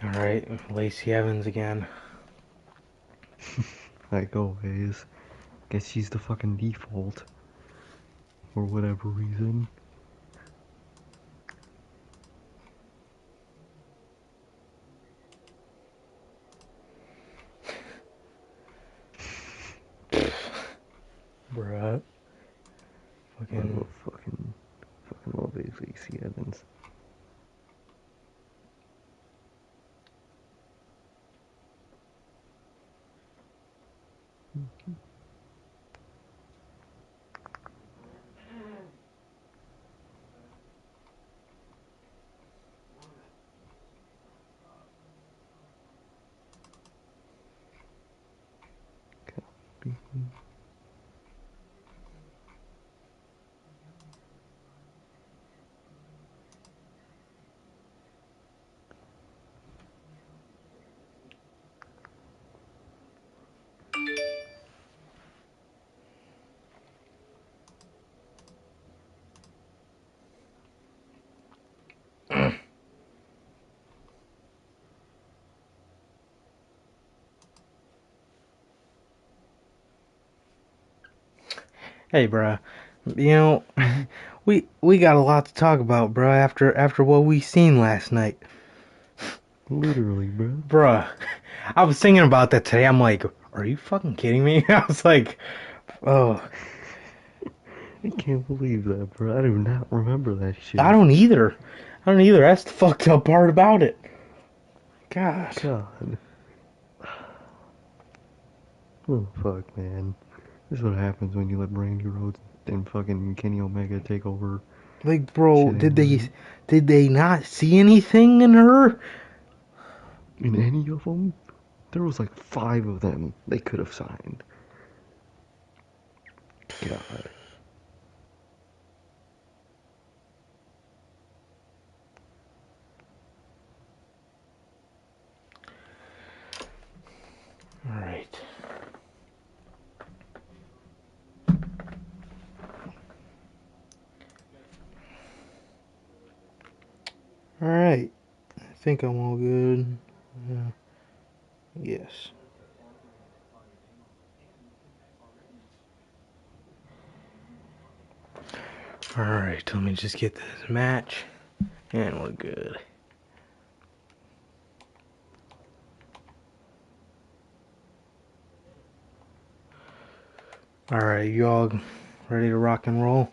Alright, Lacey Evans again. Like always. Guess she's the fucking default. For whatever reason. Bruh. Oh, Fucking. fucking always Lacey Evans. Hey, bruh. You know, Mm-hmm. we got a lot to talk about, bruh, after what we seen last night. Literally, bro. Bruh. I was thinking about that today. I'm like, are you fucking kidding me? I was like, oh, I can't believe that, bro. I do not remember that I shit. don't either. I don't either. That's the fucked up part about it. God. God. Oh, fuck, man. This is what happens when you let Brandy Rhodes and fucking Kenny Omega take over Like, bro, shit anyway. did they not see anything in her? In any of them, there was like 5 of them they could have signed. God. All right. All right. I think I'm all good. Uh, yes. Alright, let me just get this match. And we're good. Alright, you all ready to rock and roll?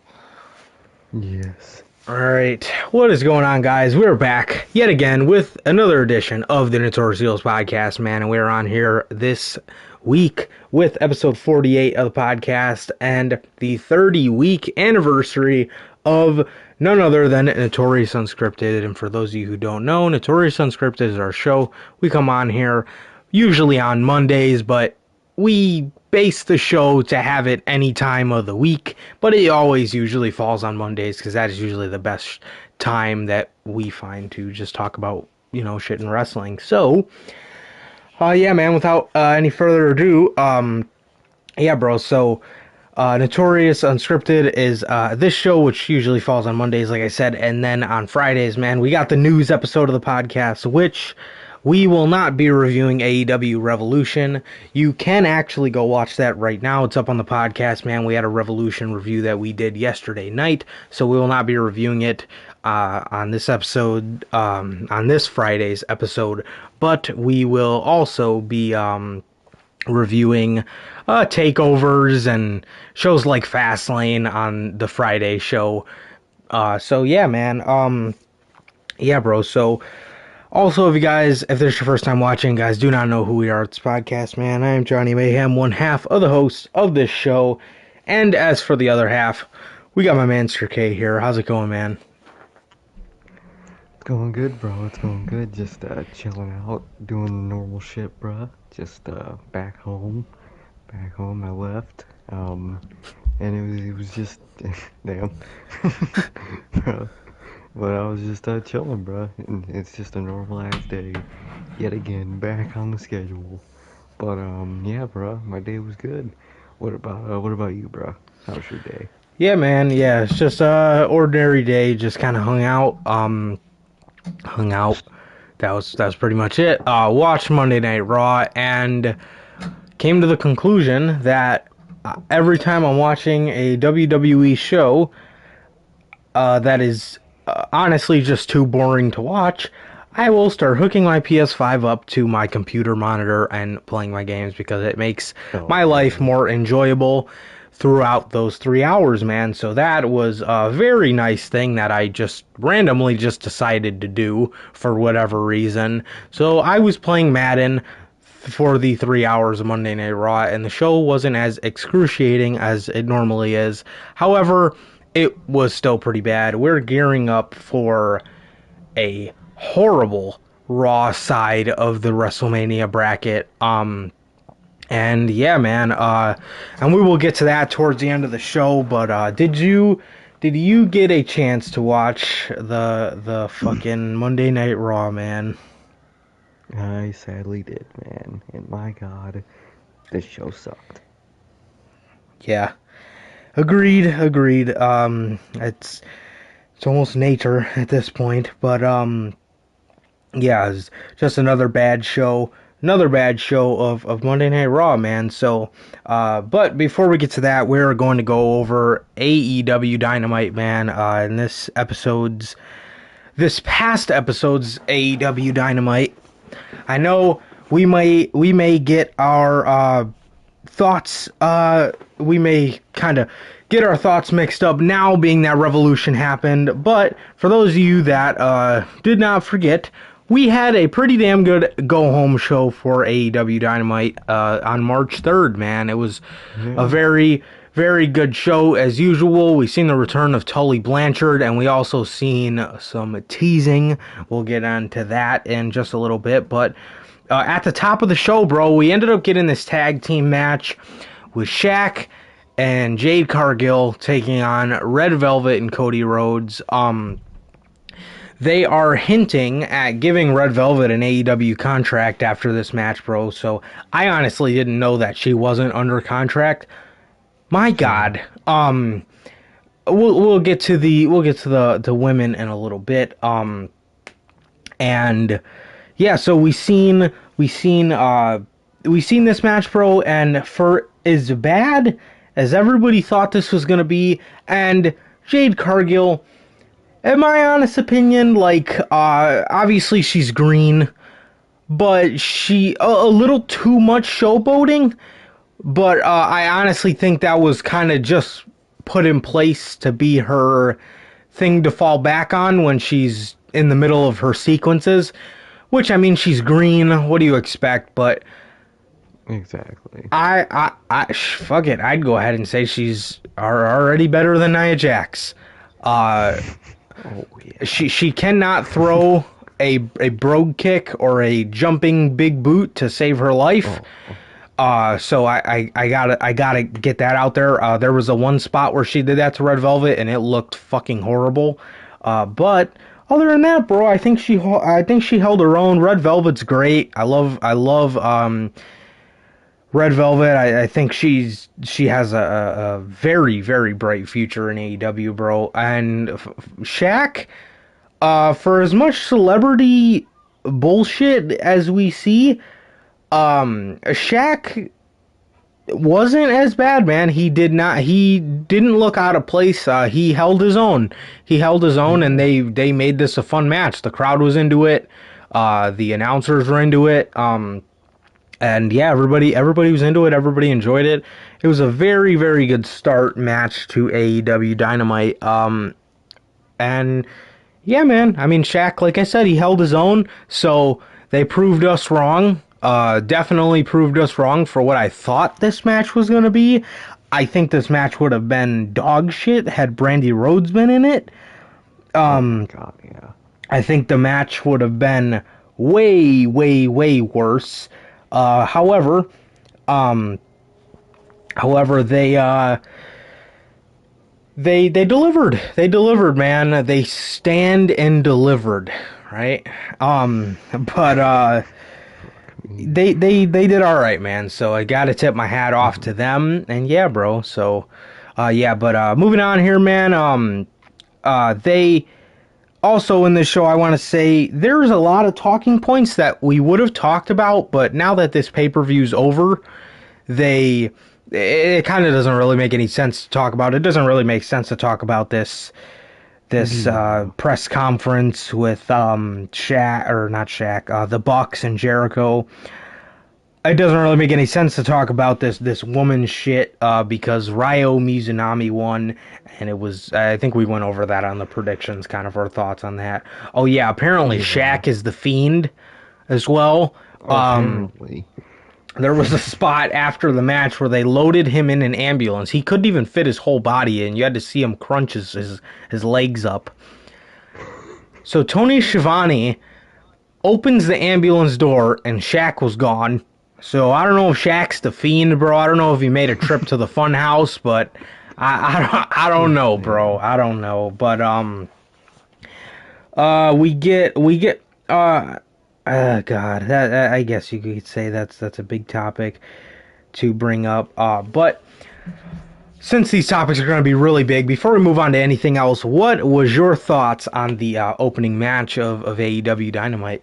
Yes. Alright, what is going on, guys? We're back yet again with another edition of the Notorious podcast, man. And we're on here this week with episode 48 of the podcast and the 30-week anniversary of none other than Notorious Unscripted. And for those of you who don't know, Notorious Unscripted is our show. We come on here usually on Mondays, but we base the show to have it any time of the week, but it always usually falls on Mondays because that is usually the best time that we find to just talk about, shit and wrestling. So, yeah, man, without any further ado, yeah, bro, so Notorious Unscripted is this show, which usually falls on Mondays, like I said, and then on Fridays, man, we got the news episode of the podcast, which we will not be reviewing AEW Revolution. You can actually go watch that right now. It's up on the podcast, man. We had a Revolution review that we did yesterday night, so we will not be reviewing it on this episode, on this Friday's episode, but we will also be reviewing takeovers and shows like Fastlane on the Friday show. So yeah, man. Yeah, bro. So also, if there's your first time watching, guys, do not know who we are at this podcast, man. I am Johnny Mayhem, one half of the hosts of this show. And as for the other half, we got my man Sir K here. How's it going, man? It's going good, bro. It's going good. Just chilling out, doing the normal shit, bro. Just back home. Back home, I left. And it was just damn, bro. But I was just chilling, bro. And it's just a normal ass day. Yet again, back on the schedule. But yeah, bro. My day was good. What about you, bro? How was your day? Yeah, man. Yeah, it's just ordinary day. Just kind of hung out. That was pretty much it. Watched Monday Night Raw and came to the conclusion that every time I'm watching a WWE show that is honestly just too boring to watch, I will start hooking my PS5 up to my computer monitor and playing my games because it makes my life more enjoyable throughout those 3 hours, man. So that was a very nice thing that I just randomly just decided to do for whatever reason. So I was playing Madden for the 3 hours of Monday Night Raw, and the show wasn't as excruciating as it normally is. However, it was still pretty bad. We're gearing up for a horrible Raw side of the WrestleMania bracket. And yeah, man, and we will get to that towards the end of the show, but did you get a chance to watch the fucking Monday Night Raw, man? I sadly did, man. And my god, this show sucked. Yeah. Agreed. It's almost nature at this point, but yeah, it's just another bad show of Monday Night Raw, man. So, but before we get to that, we're going to go over AEW Dynamite, man. In this past episode's AEW Dynamite, I know we may get our thoughts. We may kind of get our thoughts mixed up now, being that Revolution happened. But for those of you that did not forget, we had a pretty damn good go-home show for AEW Dynamite on March 3rd, man. It was a very, very good show as usual. We seen the return of Tully Blanchard, and we also seen some teasing. We'll get onto that in just a little bit. But at the top of the show, bro, we ended up getting this tag team match with Shaq and Jade Cargill taking on Red Velvet and Cody Rhodes. They are hinting at giving Red Velvet an AEW contract after this match, bro. So I honestly didn't know that she wasn't under contract. My God. We'll get to the women in a little bit. And yeah, so we seen this match, bro, and for as bad as everybody thought this was gonna be, and Jade Cargill, in my honest opinion, like, obviously she's green, but she, a little too much showboating, but, I honestly think that was kind of just put in place to be her thing to fall back on when she's in the middle of her sequences, which, I mean, she's green, what do you expect, but Exactly. Fuck it, I'd go ahead and say she's already better than Nia Jax. Oh, yeah. She cannot throw a brogue kick or a jumping big boot to save her life. So I gotta get that out there. There was a one spot where she did that to Red Velvet and it looked fucking horrible. But other than that, bro, I think she held her own. Red Velvet's great. I love Red Velvet. I think she has a very, very bright future in AEW, bro. And Shaq, for as much celebrity bullshit as we see, Shaq wasn't as bad, man. He didn't look out of place. He held his own. And they made this a fun match. The crowd was into it. The announcers were into it. And yeah, everybody was into it. Everybody enjoyed it. It was a very, very good start match to AEW Dynamite. And yeah, man. I mean, Shaq, like I said, he held his own. So they proved us wrong. Definitely proved us wrong for what I thought this match was going to be. I think this match would have been dog shit had Brandy Rhodes been in it. Oh my God, yeah. I think the match would have been way, way, way worse. However, they delivered. They delivered, man. They stand and delivered, right? But they did all right, man. So I got to tip my hat off to them. And yeah, bro. So yeah, but moving on here, man. Also in this show, I want to say there's a lot of talking points that we would have talked about, but now that this pay-per-view's over, they it kind of doesn't really make any sense to talk about. It doesn't really make sense to talk about this Yeah. press conference with Shaq or not Shaq, the Bucks and Jericho. It doesn't really make any sense to talk about this woman shit because Ryo Mizunami won, and it was I think we went over that on the predictions, kind of our thoughts on that. Oh yeah, apparently Yeah. Shaq is the Fiend as well. Um, Apparently. there was a spot after the match where they loaded him in an ambulance. He couldn't even fit his whole body in. You had to see him crunch his legs up. So Tony Schiavone opens the ambulance door and Shaq was gone. So I don't know if Shaq's the Fiend, bro. I don't know if he made a trip to the fun house, but I don't Yeah, know, bro. man. I don't know. But we get God, that I guess you could say that's a big topic to bring up. But since these topics are going to be really big, before we move on to anything else, what was your thoughts on the opening match of AEW Dynamite?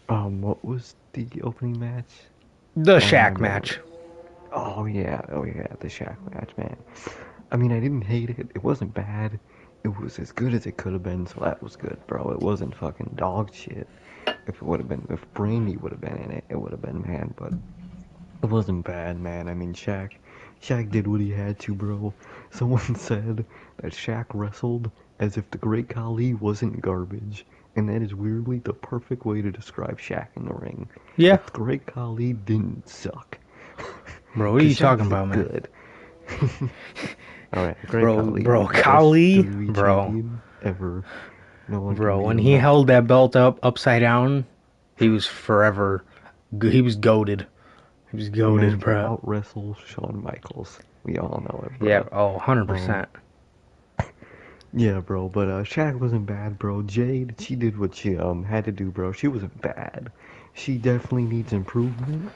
What was the opening match? The My Shaq memory. match. Oh yeah, the Shaq match, man. I mean, I didn't hate it. It wasn't bad. It was as good as it could have been, so that was good, bro. It wasn't fucking dog shit. If it would have been, if Brandy would have been in it, it would have been, man. But it wasn't bad, man. I mean, Shaq did what he had to, bro. Someone said that Shaq wrestled as if the Great Khali wasn't garbage, and that is weirdly the perfect way to describe Shaq in the ring. Yeah, If the Great Khali didn't suck, bro. What are because you talking Shaq's about, man? good. All right, the Great Bro, Khali, bro, the best Kali, WWE bro, champion ever. No one can bro. beat When him. he That held that belt up upside down, he was forever. He was goaded. He was man goaded, can bro. out wrestle Shawn Michaels. We all know it, Yeah. bro. Oh, Um, 100%. yeah, bro. But Shaq wasn't bad, bro. Jade, she did what she had to do, bro. She wasn't bad. She definitely needs improvement,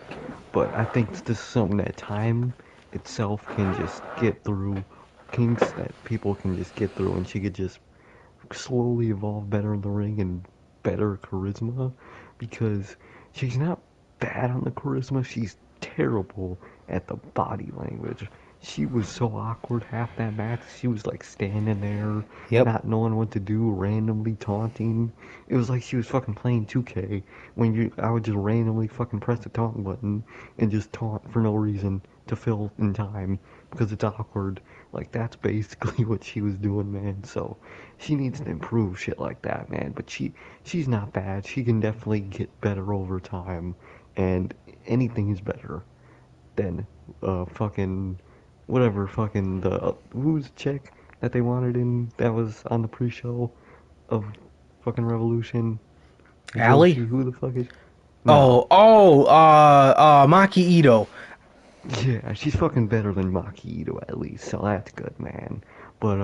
but I think this is something that time itself can just get through. Kinks that people can just get through, and she could just slowly evolve better in the ring and better charisma because she's not bad on the charisma, she's terrible at the body language. She was so awkward half that match. She was like standing there, Yep. not knowing what to do, randomly taunting. It was like she was fucking playing 2K when I would just randomly fucking press the taunt button and just taunt for no reason to fill in time because it's awkward. Like that's basically what she was doing, man. So she needs to improve shit like that, man. But she's not bad. She can definitely get better over time, and anything is better than fucking whatever fucking the who's the chick that they wanted in that was on the pre-show of fucking Revolution. Allie? Joshi, who the fuck is? No, Maki Ito. yeah, she's fucking better than Maki Ito at least, so that's good, man. But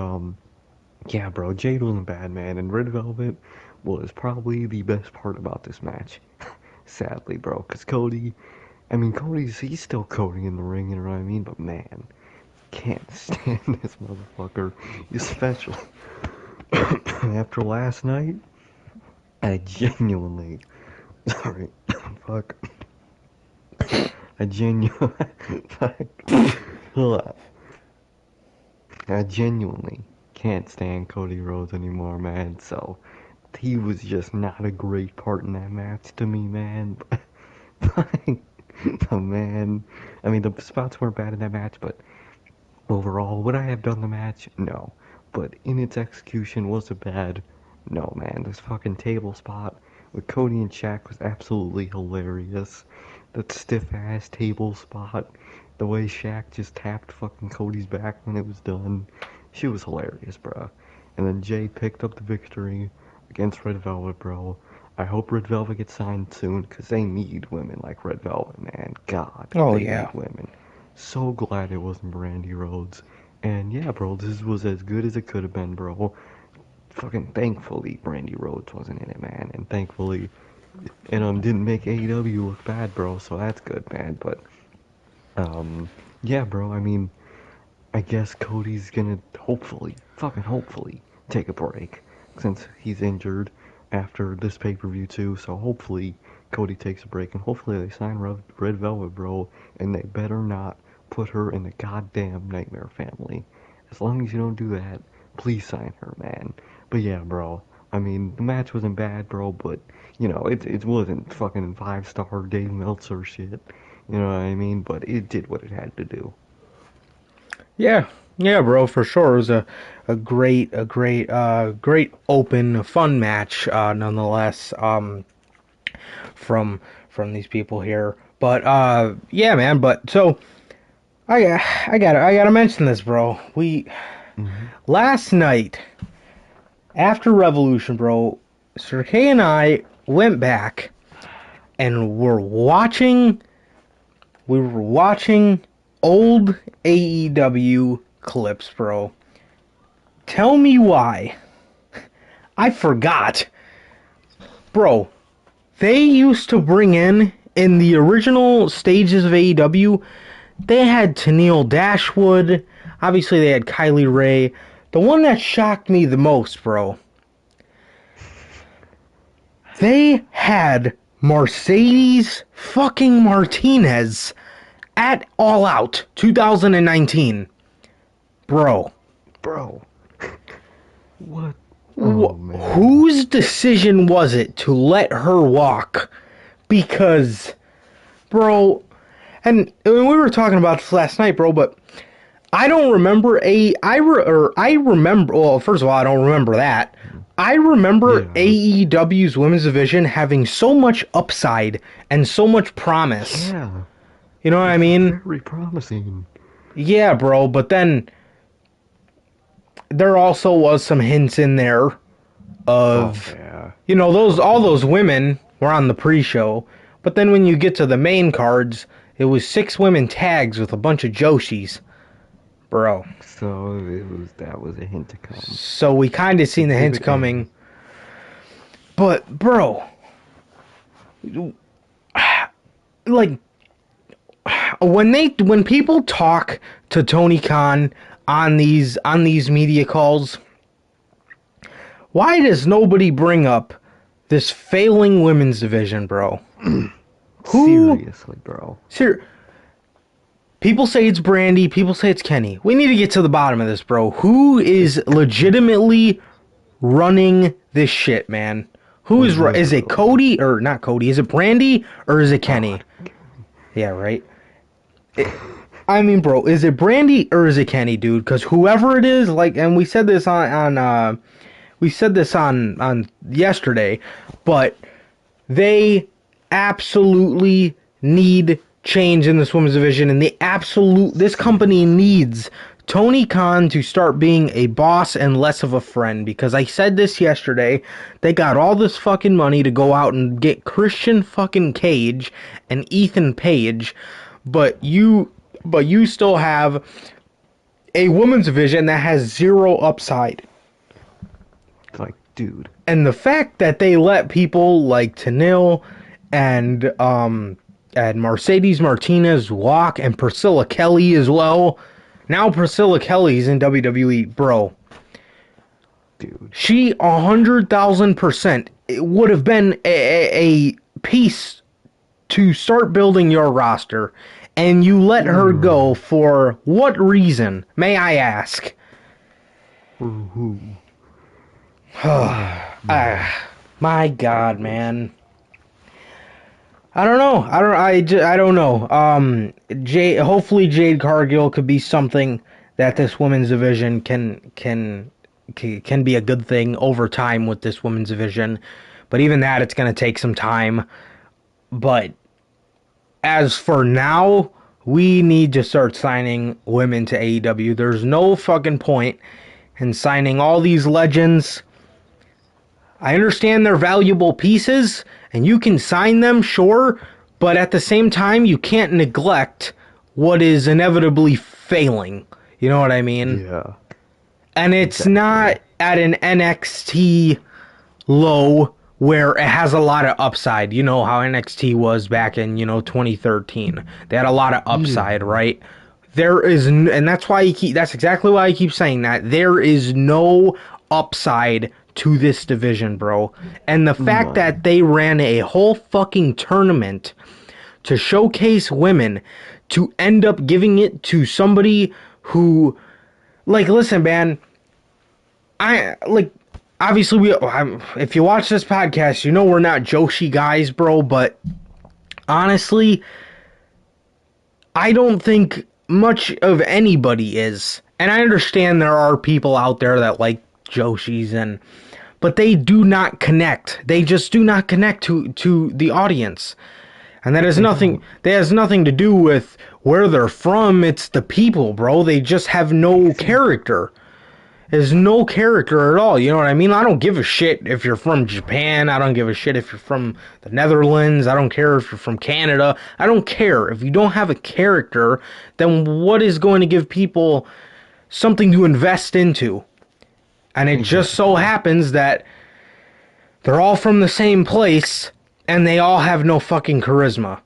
yeah, bro, Jade wasn't bad, man, and Red Velvet was probably the best part about this match. Sadly, bro, because I mean, he's still Cody in the ring, you know what I mean? But man, can't stand this motherfucker, especially after last night. I genuinely, sorry, fuck, I genuinely, fuck, hold up. I genuinely can't stand Cody Rhodes anymore, man. So he was just not a great part in that match to me, man. But man, I mean the spots weren't bad in that match, but overall, would I have done the match? No. But in its execution, was it bad? No, man. This fucking table spot with Cody and Shaq was absolutely hilarious. That stiff ass table spot, the way Shaq just tapped fucking Cody's back when it was done. She was hilarious, bro. And then Jay picked up the victory against Red Velvet, bro. I hope Red Velvet gets signed soon, because they need women like Red Velvet, man. God, Oh, they yeah. need women. So glad it wasn't Brandy Rhodes. And yeah, bro, this was as good as it could have been, bro. Fucking thankfully, Brandy Rhodes wasn't in it, man. And thankfully, didn't make AEW look bad, bro. So that's good, man. But yeah, bro. I mean, I guess Cody's gonna hopefully, fucking hopefully, take a break. since he's injured after this pay-per-view too. So hopefully Cody takes a break, and hopefully they sign Red Velvet, bro. And they better not put her in the goddamn Nightmare Family. As long as you don't do that, please sign her, man. But yeah, bro. I mean, the match wasn't bad, bro, but you know, it wasn't fucking 5-star Dave Meltzer shit. You know what I mean? But it did what it had to do. Yeah, yeah, bro, for sure. It was great open, fun match, nonetheless. From these people here, but yeah, man. But so I gotta mention this, bro. Last night after Revolution, bro, Sir K and I went back and we were watching old AEW clips, bro. Tell me why. I forgot. Bro, they used to bring in the original stages of AEW, they had Tennille Dashwood. Obviously, they had Kylie Ray. The one that shocked me the most, bro, they had Mercedes fucking Martinez at All Out 2019. Bro. What? Oh, man. Whose decision was it to let her walk? Because, bro, and we were talking about this last night, bro, but I don't remember well, first of all, I don't remember that. I remember AEW's women's division having so much upside and so much promise. Yeah. You know what I mean? Very promising. Yeah, bro, but then there also was some hints in there of, you know, all those women were on the pre-show, but then when you get to the main cards, it was 6 women tags with a bunch of Joshis. Bro. So that was a hint to come. So we kind of seen the hints coming. But bro, like when people talk to Tony Khan on these media calls, why does nobody bring up this failing women's division, bro? Seriously, bro. People say it's Brandy. People say it's Kenny. We need to get to the bottom of this, bro. Who is legitimately running this shit, man? Who is is it Cody or not Cody? Is it Brandy or is it Kenny? Yeah, right. I mean, bro, is it Brandy or is it Kenny, dude? Because whoever it is, like, and we said this on yesterday, but they absolutely need change in this women's division, and this company needs Tony Khan to start being a boss and less of a friend, because I said this yesterday, they got all this fucking money to go out and get Christian fucking Cage and Ethan Page, but you still have a women's division that has zero upside. Like, dude. And the fact that they let people like Tennille and Mercedes Martinez walk, and Priscilla Kelly as well. Now Priscilla Kelly's in WWE, bro. Dude. She 100,000% would have been a piece to start building your roster, and you let her go for what reason, may I ask? My God, man. I don't know. I don't know. Hopefully Jade Cargill could be something that this women's division can be a good thing over time with this women's division. But even that, it's going to take some time. But as for now, we need to start signing women to AEW. There's no fucking point in signing all these legends. I understand they're valuable pieces, and you can sign them, sure, but at the same time, you can't neglect what is inevitably failing. You know what I mean? Yeah. And it's not at an NXT low where it has a lot of upside. You know how NXT was back in, 2013. They had a lot of upside, right? There is, and that's exactly why I keep saying that. There is no upside to this division, bro. And the fact No. that they ran a whole fucking tournament to showcase women to end up giving it to somebody who, like, listen, man, obviously, if you watch this podcast, you know we're not Joshi guys, bro, but honestly, I don't think much of anybody is. And I understand there are people out there that like Joshis, but they do not connect. They just do not connect to the audience. And that has nothing to do with where they're from. It's the people, bro. They just have no character. There's no character at all. You know what I mean? I don't give a shit if you're from Japan. I don't give a shit if you're from the Netherlands. I don't care if you're from Canada. I don't care. If you don't have a character, then what is going to give people something to invest into? And it just so happens that they're all from the same place, and they all have no fucking charisma.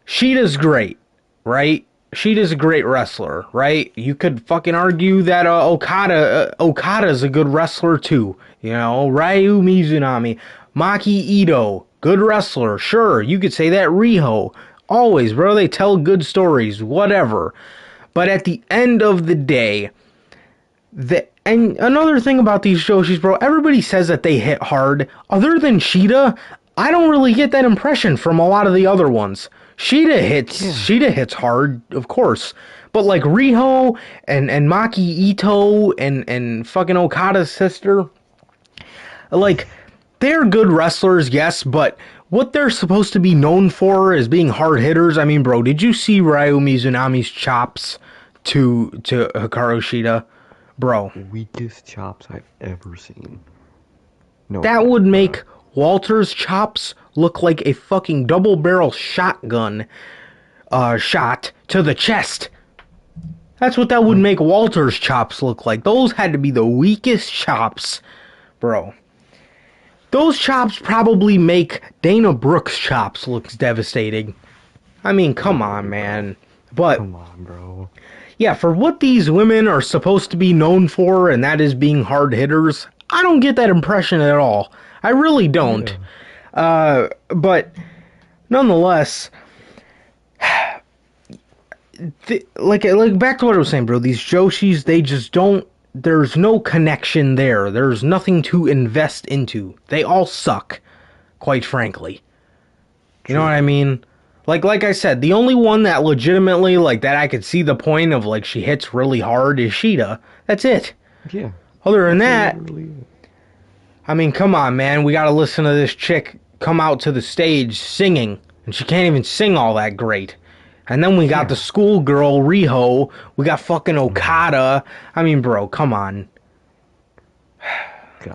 Sheeta's great, right? Sheeta's a great wrestler, right? You could fucking argue that Okada's a good wrestler too. You know, Ryu Mizunami, Maki Ito, good wrestler, sure. You could say that. Riho, always, bro. They tell good stories, whatever. But at the end of the day, and another thing about these Joshis, bro, everybody says that they hit hard. Other than Sheeta, I don't really get that impression from a lot of the other ones. Sheeta hits hard, of course. But like Riho and Maki Ito and fucking Okada's sister, like, they're good wrestlers, yes, but what they're supposed to be known for is being hard hitters. I mean, bro, did you see Ryu Mizunami's chops to Hikaru Shida? Bro. Weakest chops I've ever seen. No. That would make Walter's chops look like a fucking double barrel shotgun shot to the chest. That's what that would make Walter's chops look like. Those had to be the weakest chops, bro. Those chops probably make Dana Brooke's chops look devastating. I mean, come on, man. But come on, bro. Yeah, for what these women are supposed to be known for, and that is being hard hitters, I don't get that impression at all. I really don't. Yeah. But nonetheless, like back to what I was saying, bro. These Joshis, they just don't. There's no connection there. There's nothing to invest into. They all suck, quite frankly. You know what I mean? Like I said, the only one that legitimately, like, that I could see the point of, like, she hits really hard is Sheeta. That's it. Yeah. Other than that, I mean, come on, man. We gotta listen to this chick come out to the stage singing, and she can't even sing all that great. And then we got the schoolgirl Riho. We got fucking Okada. I mean, bro, come on.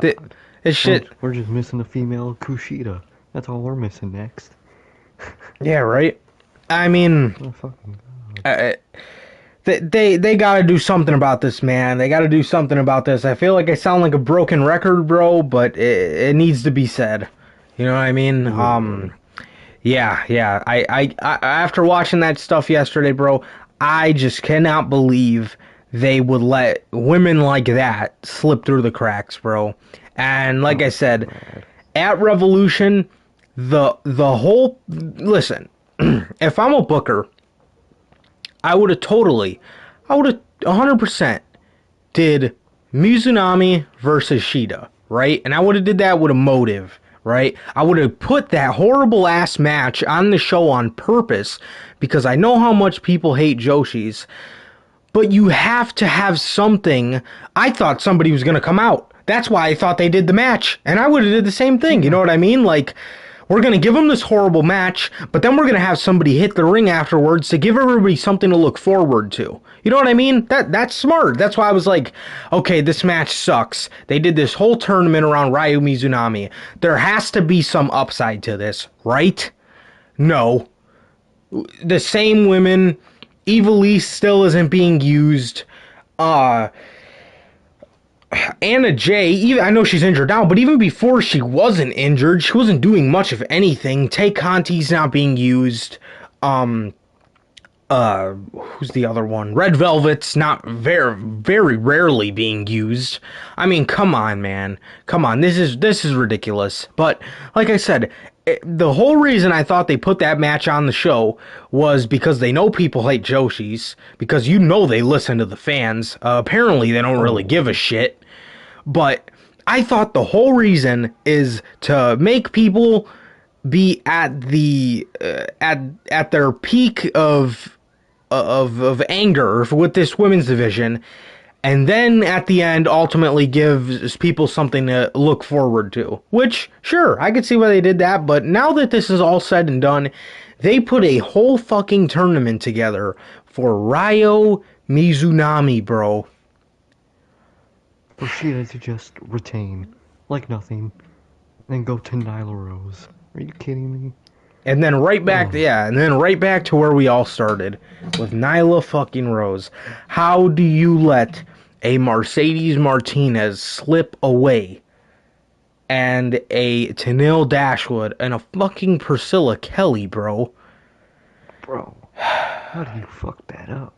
This shit. We're just missing a female Kushida. That's all we're missing next. Yeah, right? I mean, they gotta do something about this, man. They gotta do something about this. I feel like I sound like a broken record, bro, but it needs to be said. You know what I mean? Yeah. I after watching that stuff yesterday, bro, I just cannot believe they would let women like that slip through the cracks, bro. And like I said, at Revolution, the whole, listen, if I'm a booker, I would have 100% did Mizunami versus Shida, right? And I would have did that with a motive, right? I would have put that horrible ass match on the show on purpose because I know how much people hate Joshis, but you have to have something. I thought somebody was going to come out. That's why I thought they did the match, and I would have did the same thing. You know what I mean? Like, we're going to give them this horrible match, but then we're going to have somebody hit the ring afterwards to give everybody something to look forward to. You know what I mean? That's smart. That's why I was like, okay, this match sucks. They did this whole tournament around Ryu Mizunami. There has to be some upside to this, right? No. The same women. Evilise still isn't being used. Anna Jay, I know she's injured now, but even before she wasn't injured, she wasn't doing much of anything. Tay Conti's not being used. Who's the other one? Red Velvet's not very rarely being used. I mean, come on, man. Come on. This is ridiculous. But like I said, the whole reason I thought they put that match on the show was because they know people hate Joshis, because they listen to the fans. Apparently they don't really Oh, give a shit. But I thought the whole reason is to make people be at at their peak of anger with this women's division, and then at the end ultimately gives people something to look forward to. Which, sure, I could see why they did that, but now that this is all said and done, they put a whole fucking tournament together for Ryo Mizunami, bro. for Sheeta to just retain like nothing, and go to Nyla Rose. Are you kidding me? And then right back, Oh, yeah, and then right back to where we all started with Nyla fucking Rose. How do you let a Mercedes Martinez slip away and a Tenille Dashwood and a fucking Priscilla Kelly, bro? bro, how do you fuck that up?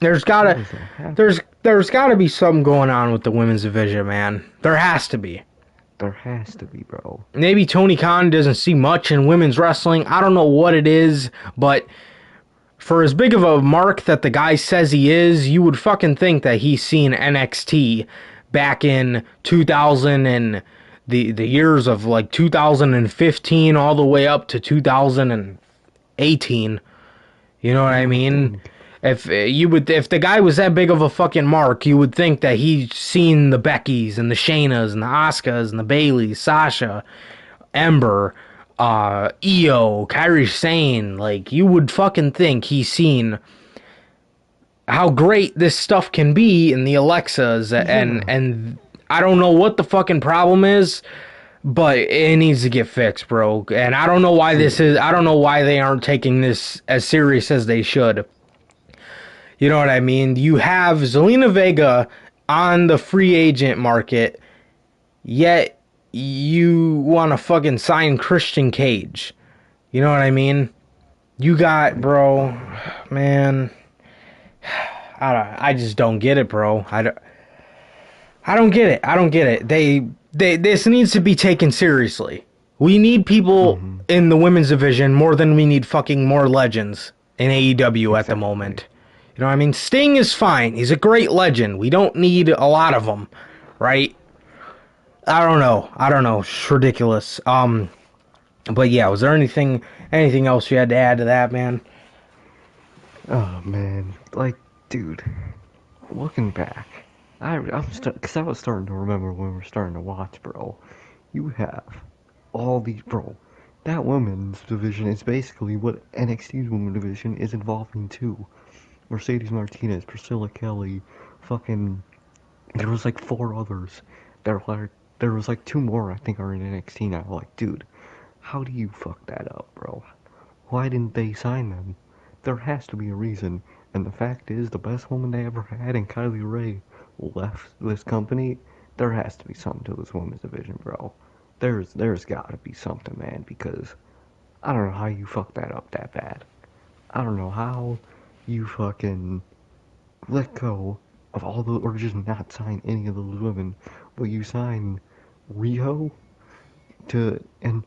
There's How gotta, does that happen? there's gotta be something going on with the women's division, man. There has to be. There has to be, bro. Maybe Tony Khan doesn't see much in women's wrestling. I don't know what it is, but for as big of a mark that the guy says he is, you would fucking think that he's seen NXT back in 2000 and the years of like 2015 all the way up to 2018. You know what I You would mean? think. If the guy was that big of a fucking mark, you would think that he's seen the Beckys and the Shaynas and the Asukas and the Baileys, Sasha, Ember, Io, Kairi Sane. Like, you would fucking think he's seen how great this stuff can be in the Alexas, and Yeah. I don't know what the fucking problem is, but it needs to get fixed, bro. And I don't know why I don't know why they aren't taking this as serious as they should. You know what I mean? You have Zelina Vega on the free agent market, yet you want to fucking sign Christian Cage. You know what I mean? You got, bro, man. I just don't get it, bro. I don't get it. I don't get it. This needs to be taken seriously. We need people Mm-hmm. in the women's division more than we need fucking more legends in AEW at the Exactly. moment. You know what I mean? Sting is fine. He's a great legend. We don't need a lot of them, right? I don't know. I don't know. It's ridiculous. But yeah, was there anything else you had to add to that, man? Oh man, like, dude, looking back, cause I was starting to remember when we were starting to watch, bro. You have all these, bro. That women's division is basically what NXT's women's division is evolving to. Mercedes Martinez, Priscilla Kelly, fucking. There was like four others. There was like two more I think are in NXT now. Like, dude, how do you fuck that up, bro? Why didn't they sign them? There has to be a reason. And the fact is, the best woman they ever had in Kylie Ray left this company. There has to be something to this women's division, bro. There's gotta be something, man, because I don't know how you fucked that up that bad. I don't know how you fucking let go of all the, or just not sign any of those women, but you sign Riho and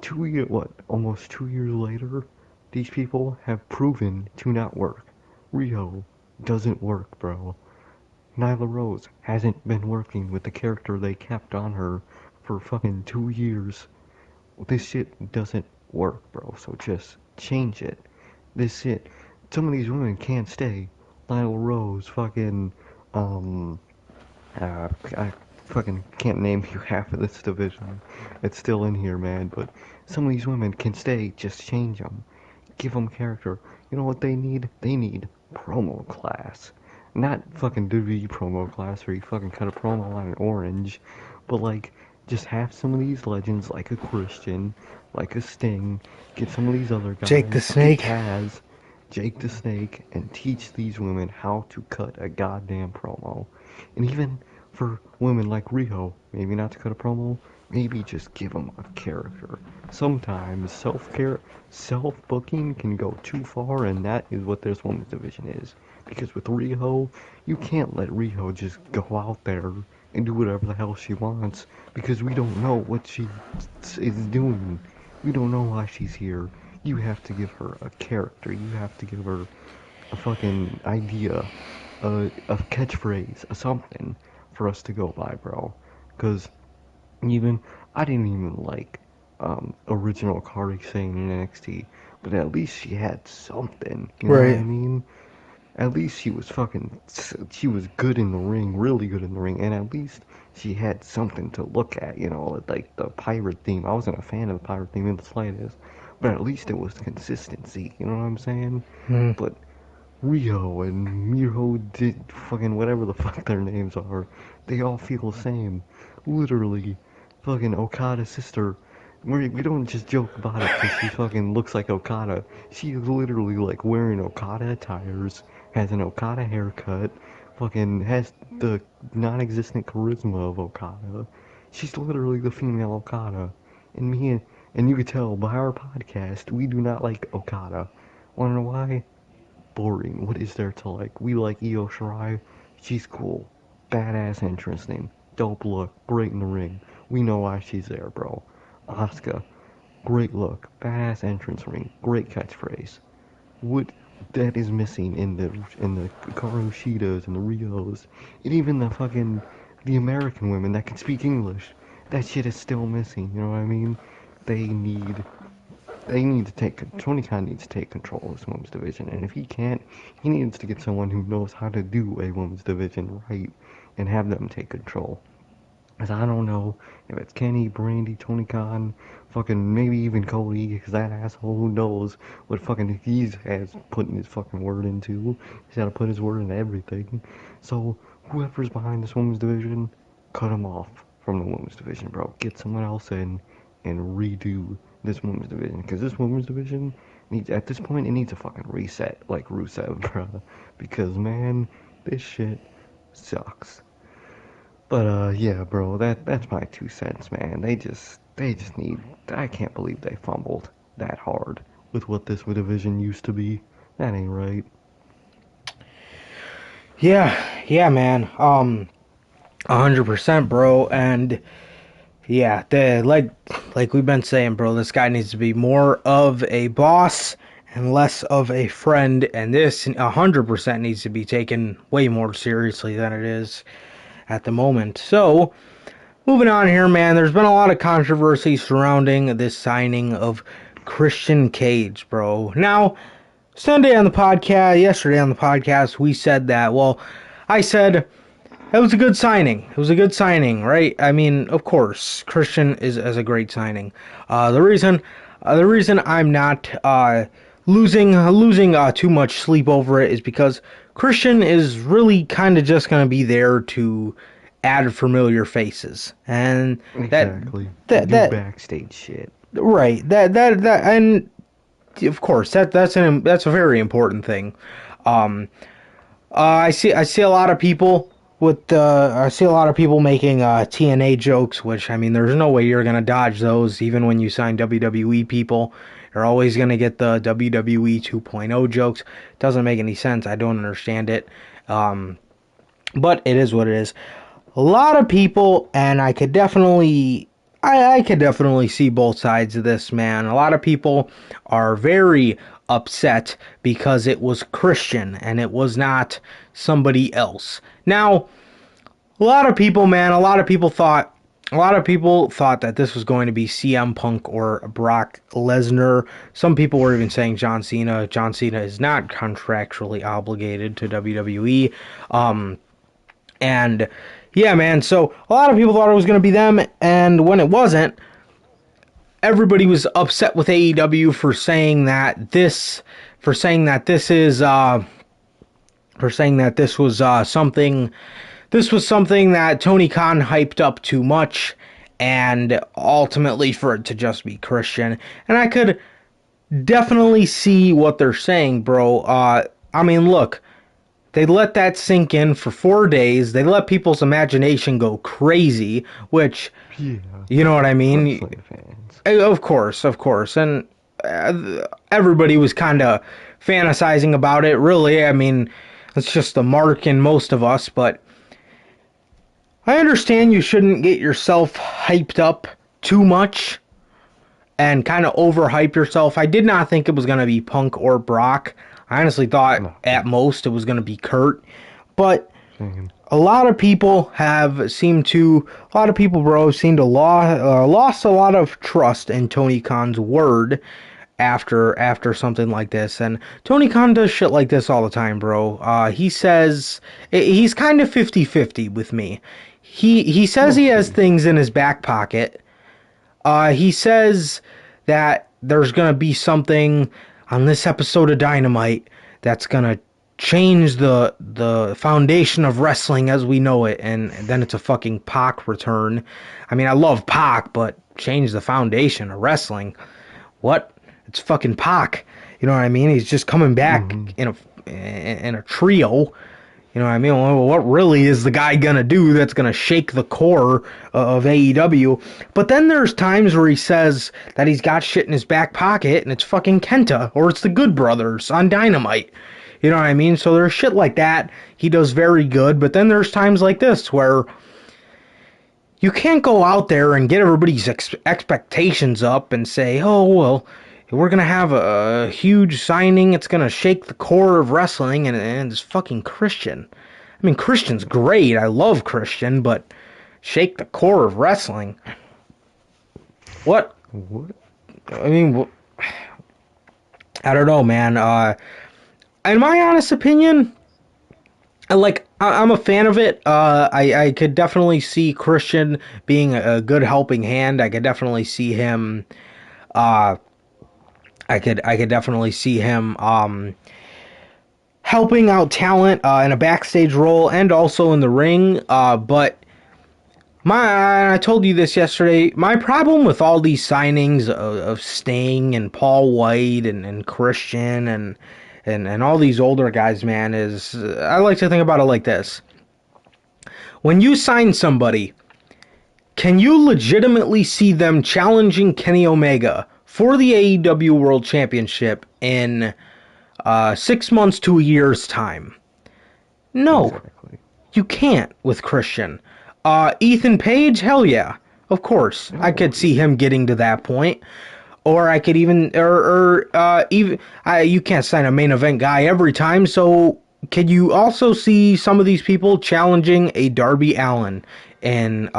2 year, what, almost 2 years later, these people have proven to not work. Riho doesn't work, bro. Nyla Rose hasn't been working with the character they kept on her for fucking 2 years. This shit doesn't work, bro, so just change it. This shit, some of these women can't stay. Nyla Rose, fucking, um, I fucking can't name you half of this division. It's still in here, man, but some of these women can stay, just change them. Give them character. You know what they need? They need promo class. Not fucking WWE promo class where you fucking cut a promo on an orange, but like, just have some of these legends like a Christian, like a Sting, get some of these other Jake the guys, get Snake. Taz, Jake the Snake, and teach these women how to cut a goddamn promo. And even for women like Riho, maybe not to cut a promo, maybe just give them a character. Sometimes self-booking can go too far, and that is what this women's division is. Because with Riho, you can't let Riho just go out there and do whatever the hell she wants, because we don't know what she is doing. We don't know why she's here. You have to give her a character. You have to give her a fucking idea, a catchphrase, a something for us to go by, bro. Because even I didn't even like original Kari Sane in NXT, but at least she had something. You know what I Right. mean? At least she was good in the ring, really good in the ring, and at least she had something to look at. You know, like the pirate theme. I wasn't a fan of the pirate theme in the slightest, but at least it was consistency. You know what I'm saying? Mm. But Rio and Miho did fucking whatever the fuck their names are. They all feel the same. Literally, fucking Okada's sister. We don't just joke about it because she fucking looks like Okada. She's literally like wearing Okada attires, has an Okada haircut, fucking has the non-existent charisma of Okada. She's literally the female Okada. And and you could tell by our podcast, we do not like Okada. Wanna know why? Boring. What is there to like? We like Io Shirai. She's cool. Badass, interesting. Dope look. Great in the ring. We know why she's there, bro. Asuka. Great look. Badass entrance ring. Great catchphrase. What that is missing in the Hikaru Shidas and the Rios, and even the American women that can speak English. That shit is still missing. You know what I mean? They need Tony Khan needs to take control of this women's division, and if he can't, he needs to get someone who knows how to do a women's division right and have them take control. Cause I don't know if it's Kenny, Brandy, Tony Khan, fucking maybe even Cody, because that asshole who knows what fucking he has putting his fucking word into. He's got to put his word into everything. So whoever's behind this women's division, cut him off from the women's division, bro. Get someone else in and redo this women's division, because this women's division needs, at this point, it needs a fucking reset, like Rusev, bro. Because man, this shit sucks. But yeah, bro, that's my 2 cents, man. They just need. I can't believe they fumbled that hard with what this division used to be. That ain't right. Yeah, man. 100%, bro. And yeah, like we've been saying, bro, this guy needs to be more of a boss and less of a friend, and this 100% needs to be taken way more seriously than it is at the moment. So, moving on here, man, there's been a lot of controversy surrounding this signing of Christian Cage, bro. Now, yesterday on the podcast, we said that, well, I said it was a good signing. It was a good signing, right? I mean, of course, Christian is a great signing. The reason I'm not losing too much sleep over it is because Christian is really kind of just gonna be there to add familiar faces, and Exactly. that Do that backstage shit. right that and of course that's a very important thing. Um, I see a lot of people I see a lot of people making TNA jokes, which I mean, there's no way you're gonna dodge those. Even when you sign WWE people, you're always gonna get the WWE 2.0 jokes. Doesn't make any sense. I don't understand it. But it is what it is. A lot of people, and I could definitely see both sides of this, man. A lot of people are very upset because it was Christian and it was not somebody else. Now, a lot of people, man, a lot of people thought that this was going to be CM Punk or Brock Lesnar. Some people were even saying John Cena. John Cena is not contractually obligated to WWE. And yeah, man, so a lot of people thought it was going to be them, and when it wasn't, everybody was upset with AEW for saying that this is for saying that this was something that Tony Khan hyped up too much, and ultimately for it to just be Christian. And I could definitely see what they're saying, bro. I mean, look, They let that sink in for 4 days. They let people's imagination go crazy, which, Yeah. you know what I mean? Wrestling fans. Of course, of course. And everybody was kind of fantasizing about it, really. I mean, it's just the mark in most of us, but I understand you shouldn't get yourself hyped up too much and kind of overhype yourself. I did not think it was going to be Punk or Brock. I honestly thought No. at most it was going to be Kurt. But Same. a lot of people, bro, seem to lost a lot of trust in Tony Khan's word after something like this. And Tony Khan does shit like this all the time, bro. He says he's kind of 50-50 with me. He says he has things in his back pocket. He says that there's going to be something on this episode of Dynamite that's going to change the foundation of wrestling as we know it, and then it's a fucking Pac return. I mean, I love Pac, but change the foundation of wrestling? What? It's fucking Pac. You know what I mean? He's just coming back in a trio. You know what I mean? Well, what really is the guy gonna do that's gonna shake the core of AEW? But then there's times where he says that he's got shit in his back pocket and it's fucking Kenta or it's the Good Brothers on Dynamite. You know what I mean? So there's shit like that he does very good. But then there's times like this where you can't go out there and get everybody's expectations up and say, oh, well, we're going to have a huge signing. It's going to shake the core of wrestling. And it's fucking Christian. I mean, Christian's great. I love Christian. But shake the core of wrestling? What? I mean, I don't know, man. In my honest opinion, I'm a fan of it. I could definitely see Christian being a good helping hand. I could definitely see him... I could definitely see him helping out talent in a backstage role and also in the ring. But I told you this yesterday. My problem with all these signings of Sting and Paul White and Christian and all these older guys, man, is I like to think about it like this. When you sign somebody, can you legitimately see them challenging Kenny Omega for the AEW World Championship in 6 months to a year's time? No, exactly. You can't with Christian. Ethan Page, hell yeah, of course. I could see him getting to that point. Or I could even, you can't sign a main event guy every time, so could you also see some of these people challenging a Darby Allin in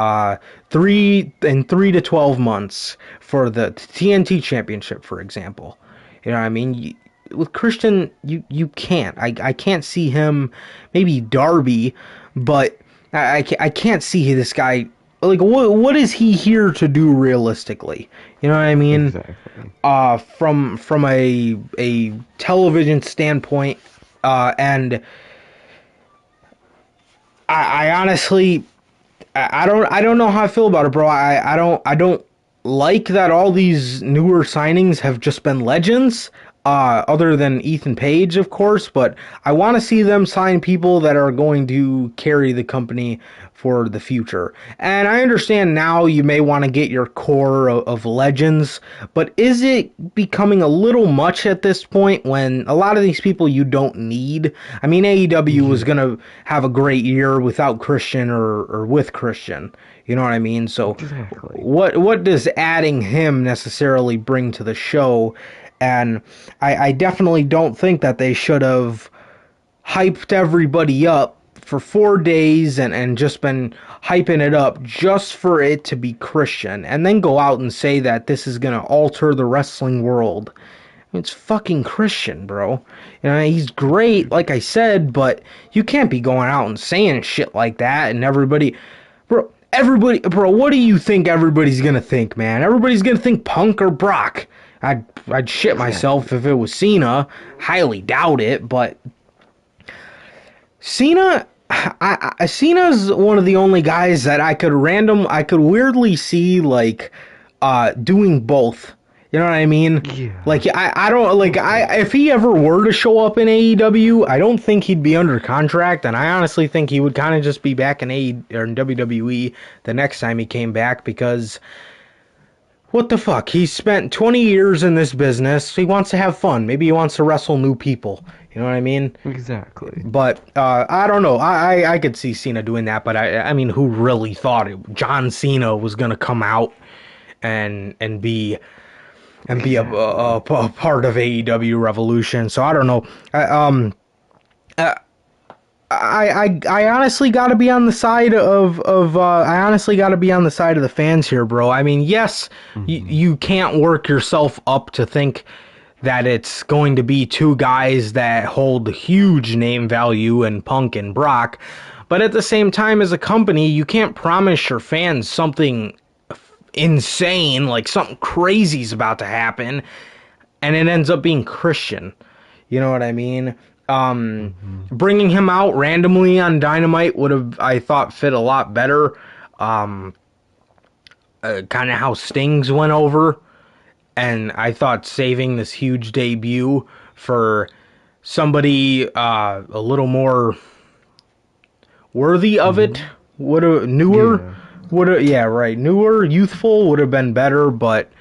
3 to 12 months for the TNT Championship, for example? You know what I mean? With Christian, you can't. I can't see him, maybe Darby, but I can't see this guy. Like, what is he here to do realistically? You know what I mean? Exactly. From a television standpoint, and I honestly, I don't know how I feel about it, bro. I don't like that all these newer signings have just been legends. Other than Ethan Page, of course, but I want to see them sign people that are going to carry the company for the future. And I understand now you may want to get your core of legends, but is it becoming a little much at this point when a lot of these people you don't need? I mean, AEW was going to have a great year without Christian or with Christian. You know what I mean? So exactly. What does adding him necessarily bring to the show? And I definitely don't think that they should have hyped everybody up for 4 days and just been hyping it up just for it to be Christian. And then go out and say that this is going to alter the wrestling world. I mean, it's fucking Christian, bro. You know, he's great, like I said, but you can't be going out and saying shit like that and everybody... Bro, what do you think everybody's going to think, man? Everybody's going to think Punk or Brock. I'd shit myself if it was Cena. Highly doubt it, but Cena, Cena's one of the only guys that I could weirdly see like doing both. You know what I mean? Yeah. Like I don't like I if he ever were to show up in AEW, I don't think he'd be under contract, and I honestly think he would kind of just be back in or in WWE the next time he came back because what the fuck? He spent 20 years in this business. He wants to have fun. Maybe he wants to wrestle new people. You know what I mean? Exactly. But I don't know. I could see Cena doing that, but I mean, who really thought John Cena was gonna come out and be a part of AEW Revolution? So I don't know. I honestly got to be on the side of I honestly got to be on the side of the fans here, bro. I mean, yes, Mm-hmm. you can't work yourself up to think that it's going to be two guys that hold huge name value in Punk and Brock, but at the same time, as a company, you can't promise your fans something insane, like something crazy's about to happen, and it ends up being Christian. You know what I mean? Mm-hmm. Bringing him out randomly on Dynamite would have, I thought, fit a lot better. Um, kind of how Stings went over, and I thought saving this huge debut for somebody a little more worthy of it Mm-hmm. would have newer Yeah. would have yeah right newer youthful would have been better, but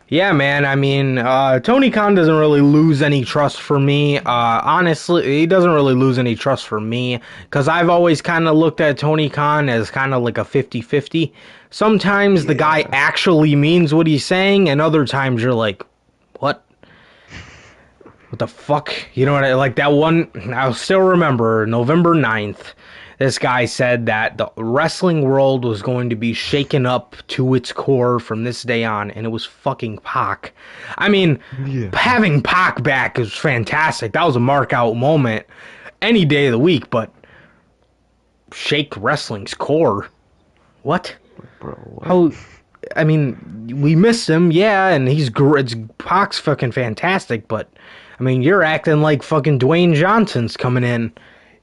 yeah, man. I mean, Tony Khan doesn't really lose any trust for me. Honestly, he doesn't really lose any trust for me because I've always kind of looked at Tony Khan as kind of like a 50-50. Sometimes the guy Yeah. actually means what he's saying, and other times you're like, what? What the fuck? You know what I like that one I'll still remember November 9th. This guy said that the wrestling world was going to be shaken up to its core from this day on, and it was fucking Pac. I mean, Yeah. having Pac back is fantastic. That was a mark out moment any day of the week, but shake wrestling's core. What? Bro, what? How I mean, we miss him, yeah, and he's it's Pac's fucking fantastic, but I mean, you're acting like fucking Dwayne Johnson's coming in.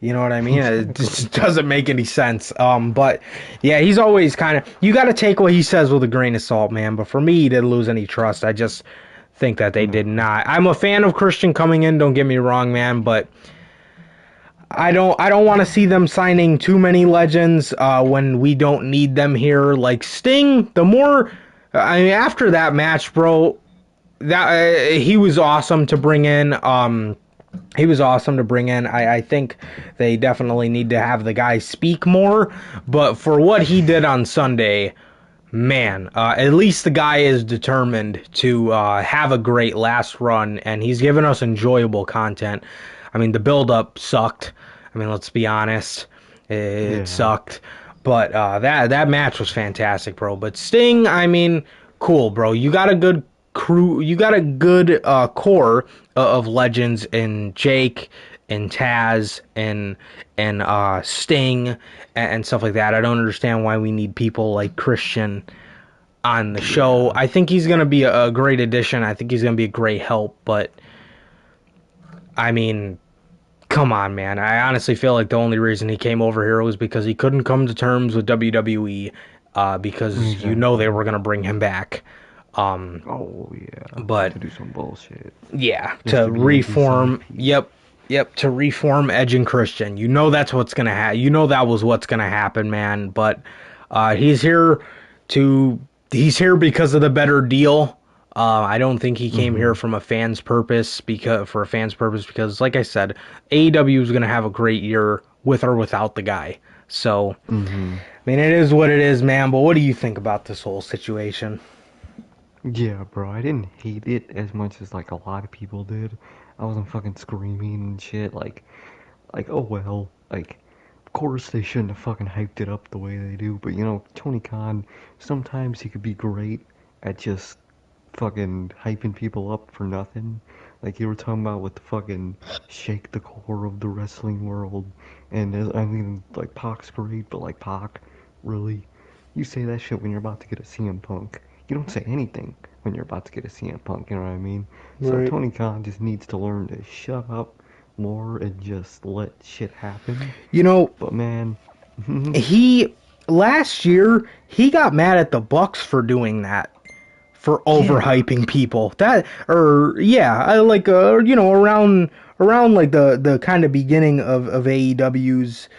You know what I mean? It Exactly. just doesn't make any sense. But yeah, he's always kind of. You got to take what he says with a grain of salt, man. But for me, he didn't lose any trust. I just think that they did No. not. I'm a fan of Christian coming in. Don't get me wrong, man. But I don't want to see them signing too many legends when we don't need them here. Like Sting, the more I mean, after that match, bro, that he was awesome to bring in. He was awesome to bring in. I think they definitely need to have the guy speak more. But for what he did on Sunday, man, at least the guy is determined to have a great last run, and he's given us enjoyable content. I mean, the build up sucked. I mean, let's be honest, it Yeah. sucked. But that match was fantastic, bro. But Sting, I mean, cool, bro. You got a good crew. You got a good core of legends in Jake and Taz and Sting and stuff like that. I don't understand why we need people like Christian on the show. Yeah. I think he's going to be a great addition. I think he's going to be a great help. But I mean, come on, man. I honestly feel like the only reason he came over here was because he couldn't come to terms with WWE, because you know they Exactly. were going to bring him back. Um, Oh yeah. but To do some bullshit. yeah, Just to to be a decent reform. piece. Yep, to reform Edge and Christian. You know that's what's gonna happen. You know that was what's gonna happen, man. But he's here to. He's here because of the better deal. I don't think he came here Mm-hmm. from a fan's purpose because, like I said, AEW is gonna have a great year with or without the guy. So, Mm-hmm. I mean, it is what it is, man. But what do you think about this whole situation? Yeah, bro, I didn't hate it as much as like a lot of people did. I wasn't fucking screaming and shit oh well. Like of course they shouldn't have fucking hyped it up the way they do, but you know, Tony Khan, sometimes he could be great at just fucking hyping people up for nothing. Like you were talking about with the fucking shake the core of the wrestling world. And I mean, like Pac's great, but like Pac, really? You say that shit when you're about to get a CM Punk. You don't say anything when you're about to get a CM Punk, you know what I mean? So Right. Tony Khan just needs to learn to shut up more and just let shit happen. You know, But man, he last year he got mad at the Bucks for doing that. for Yeah, overhyping people. That or yeah, I like around like the kind of beginning of AEW's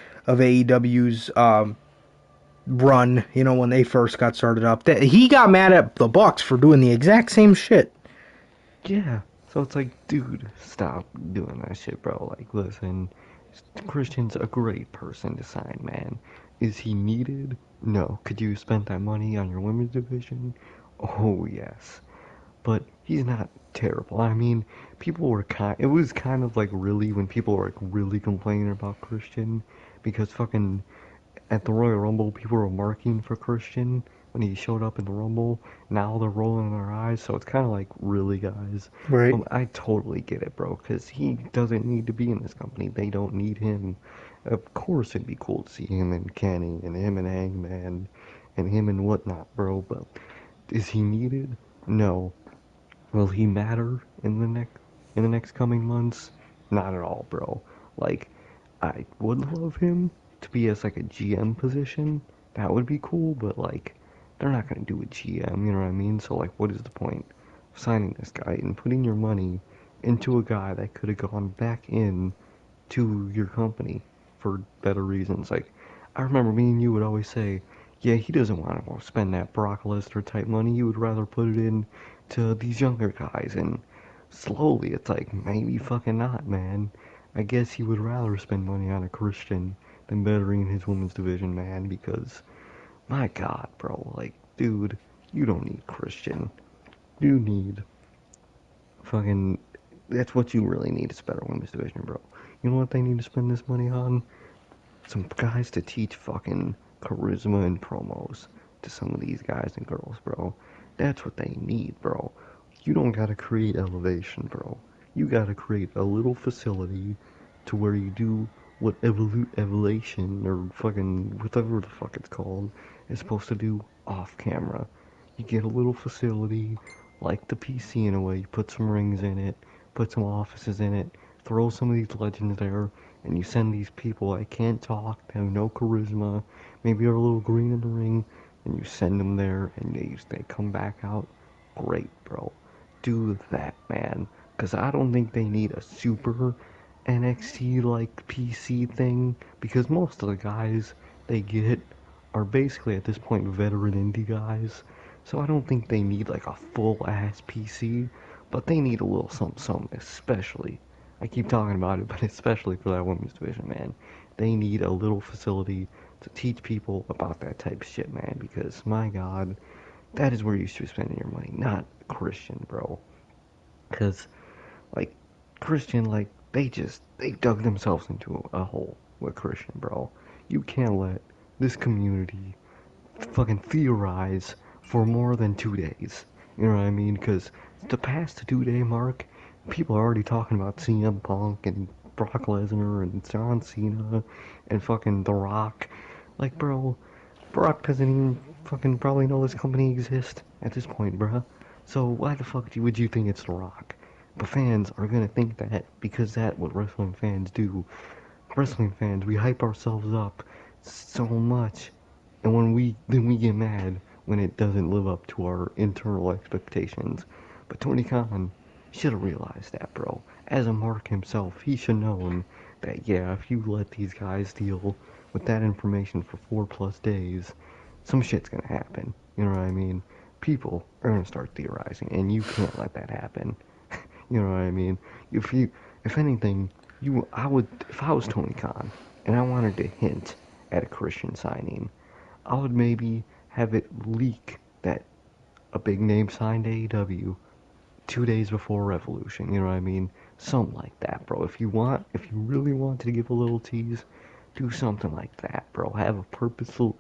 run, when they first got started up. That he got mad at the Bucks for doing the exact same shit. yeah. So it's like, dude, stop doing that shit, bro. Like, listen, Christian's a great person to sign, man. Is he needed? No. Could you spend that money on your women's division? Oh, yes. But he's not terrible. I mean, it was kind of like really when people were like really complaining about Christian because fucking at the Royal Rumble people were marking for Christian when he showed up in the Rumble. Now they're rolling their eyes, so it's kind of like really, guys. Right. But I totally get it, bro, because he doesn't need to be in this company. They don't need him. Of course, it'd be cool to see him and Kenny and him and Hangman and him and whatnot, bro. But is he needed? No. Will he matter in the next coming months? Not at all, bro. Like, I would love him to be as like a GM position. That would be cool, but like, they're not gonna do a GM, you know what I mean? So like, what is the point of signing this guy and putting your money into a guy that could have gone back in to your company for better reasons? Like, I remember me and you would always say, yeah, he doesn't want to spend that Brock Lesnar type money. He would rather put it in to these younger guys. And slowly, it's like, maybe fucking not, man. I guess he would rather spend money on a Christian than bettering his women's division, man, because, my God, bro, like, dude, you don't need Christian. You need fucking, that's what you really need is a better women's division, bro. You know what they need to spend this money on? Some guys to teach fucking charisma and promos to some of these guys and girls, bro. That's what they need, bro. You don't gotta create elevation, bro. You gotta create a little facility to where you do what evolution or fucking whatever the fuck it's called is supposed to do off camera. You get a little facility like the PC in a way. You put some rings in it, put some offices in it, throw some of these legends there, and you send these people that can't talk, they have no charisma, maybe are a little green in the ring, and you send them there, and they come back out. Great, bro. Do that, man. Because I don't think they need a super NXT like PC thing. Because most of the guys they get are basically at this point veteran indie guys. So I don't think they need like a full ass PC. But they need a little something, something, especially. I keep talking about it, but especially for that women's division, man. They need a little facility to teach people about that type of shit, man. Because my God, that is where you should be spending your money, not Christian, bro. Because like Christian, like they dug themselves into a hole with Christian, bro. You can't let this community fucking theorize for more than 2 days. You know what I mean? Because to pass the 2 day mark, people are already talking about CM Punk and Brock Lesnar and John Cena and fucking The Rock. Like, bro, Brock doesn't even fucking probably know this company exists at this point, bruh. So why the fuck would you think it's The Rock? But fans are gonna think that because that's what wrestling fans do. Wrestling fans, we hype ourselves up so much, and we get mad when it doesn't live up to our internal expectations. But Tony Khan should have realized that, bro. As a mark himself, he should have known that yeah, if you let these guys deal with that information for 4+ days, some shit's gonna happen. You know what I mean? People are gonna start theorizing, and you can't let that happen. You know what I mean? If you, if anything, I would, if I was Tony Khan and I wanted to hint at a Christian signing, I would maybe have it leak that a big name signed AEW 2 days before Revolution. You know what I mean? Something like that, bro. If you really wanted to give a little tease, do something like that, bro. Have a purposeful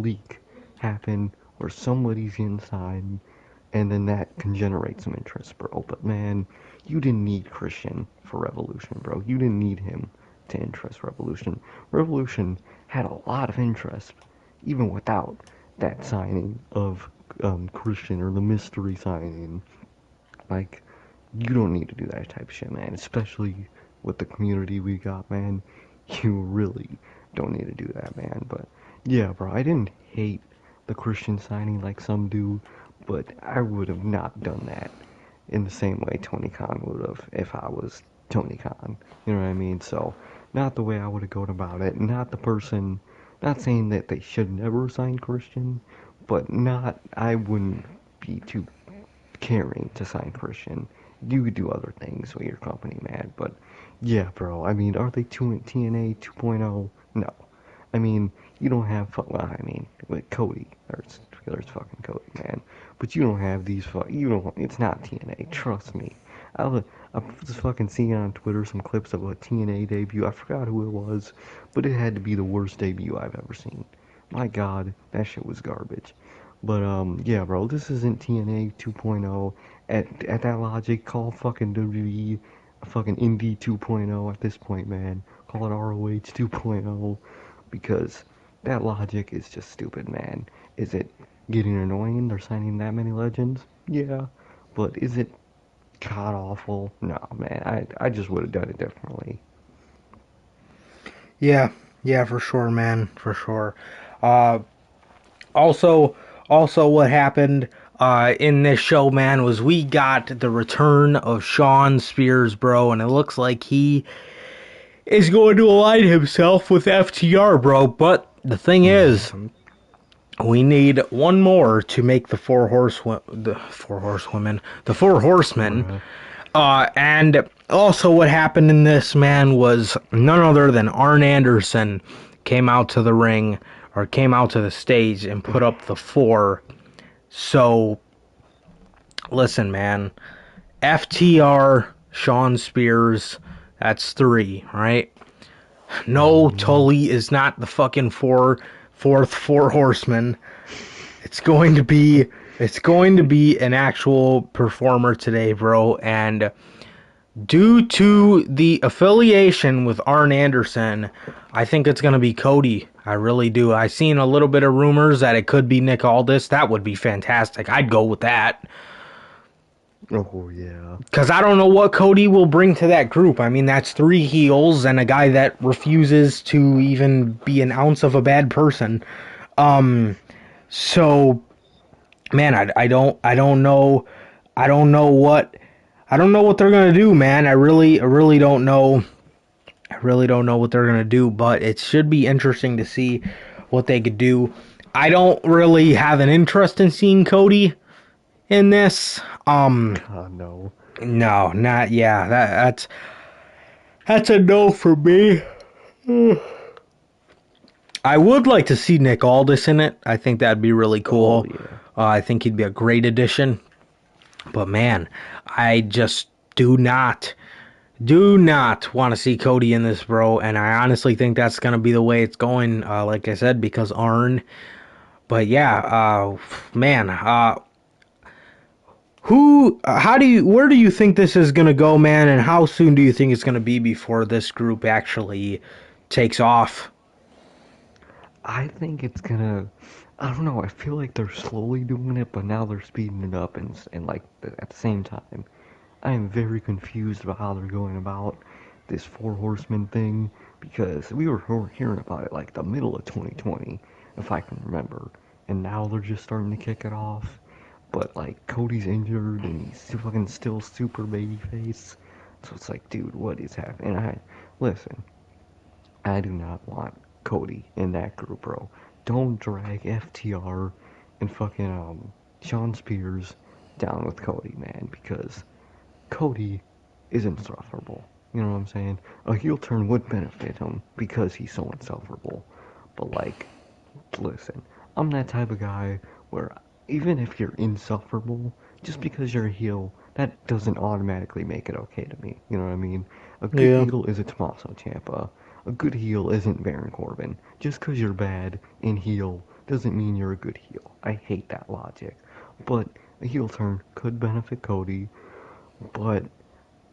leak happen where somebody's inside, and then that can generate some interest, bro. But man, you didn't need Christian for Revolution, bro. You didn't need him to interest Revolution. Revolution had a lot of interest, even without that signing of Christian or the mystery signing. Like, you don't need to do that type of shit, man. Especially with the community we got, man. You really don't need to do that, man. But yeah, bro, I didn't hate the Christian signing like some do, but I would have not done that in the same way Tony Khan would have if I was Tony Khan. You know what I mean? So, not the way I would have gone about it. Not the person, not saying that they should never sign Christian, but I wouldn't be too caring to sign Christian. You could do other things with your company, man. But yeah, bro. I mean, are they TNA 2.0? No. I mean, you don't have. Well, I mean, with Cody, there's fucking Cody, man. But you don't have these. You don't. It's not TNA. Trust me. I was just fucking seeing on Twitter some clips of a TNA debut. I forgot who it was, but it had to be the worst debut I've ever seen. My God, that shit was garbage. But yeah, bro, this isn't TNA 2.0. At that logic, call fucking WWE fucking Indie 2.0 at this point, man. Call it ROH 2.0 because that logic is just stupid, man. Is it getting annoying? They're signing that many legends? Yeah, but is it god awful? No, man. I just would have done it differently. Yeah, yeah, for sure, man, for sure. Uh, also, what happened in this show, man, was we got the return of Shawn Spears, bro, and it looks like he is going to align himself with FTR, bro. But the thing Mm-hmm. is, we need one more to make the four horsemen. Bruh. And also, what happened in this, man, was none other than Arn Anderson came out to the ring or came out to the stage and put up the four. So, listen, man, FTR, Shawn Spears, that's three, right? No, Mm-hmm. Tully is not the fucking fourth four horseman. It's going to be an actual performer today, bro. And due to the affiliation with Arn Anderson, I think it's going to be Cody. I really do. I've seen a little bit of rumors that it could be Nick Aldis. That would be fantastic. I'd go with that. Oh yeah. Because I don't know what Cody will bring to that group. I mean, that's three heels and a guy that refuses to even be an ounce of a bad person. So, man, I don't know. I don't know what they're gonna do, man. I really don't know. I really don't know what they're gonna do, but it should be interesting to see what they could do. I don't really have an interest in seeing Cody in this. God no. No, not yeah. That's a no for me. I would like to see Nick Aldis in it. I think that'd be really Oh cool. yeah. I think he'd be a great addition. But man, I just do not want to see Cody in this, bro. And I honestly think that's gonna be the way it's going. Like I said, because Arn. But yeah, man, where do you think this is gonna go, man? And how soon do you think it's gonna be before this group actually takes off? I think it's gonna. I don't know. I feel like they're slowly doing it, but now they're speeding it up, and like at the same time, I am very confused about how they're going about this four horsemen thing because we were hearing about it like the middle of 2020, if I can remember, and now they're just starting to kick it off. But like Cody's injured and he's fucking still super babyface, so it's like, dude, what is happening? Listen. I do not want Cody in that group, bro. Don't drag FTR and fucking Shawn Spears down with Cody, man, because Cody is insufferable. You know what I'm saying? A heel turn would benefit him because he's so insufferable. But like, listen, I'm that type of guy where even if you're insufferable, just because you're a heel, that doesn't automatically make it okay to me. You know what I mean? A good Yeah. heel isn't Tommaso Ciampa. A good heel isn't Baron Corbin. Just because you're bad in heel doesn't mean you're a good heel. I hate that logic. But a heel turn could benefit Cody, but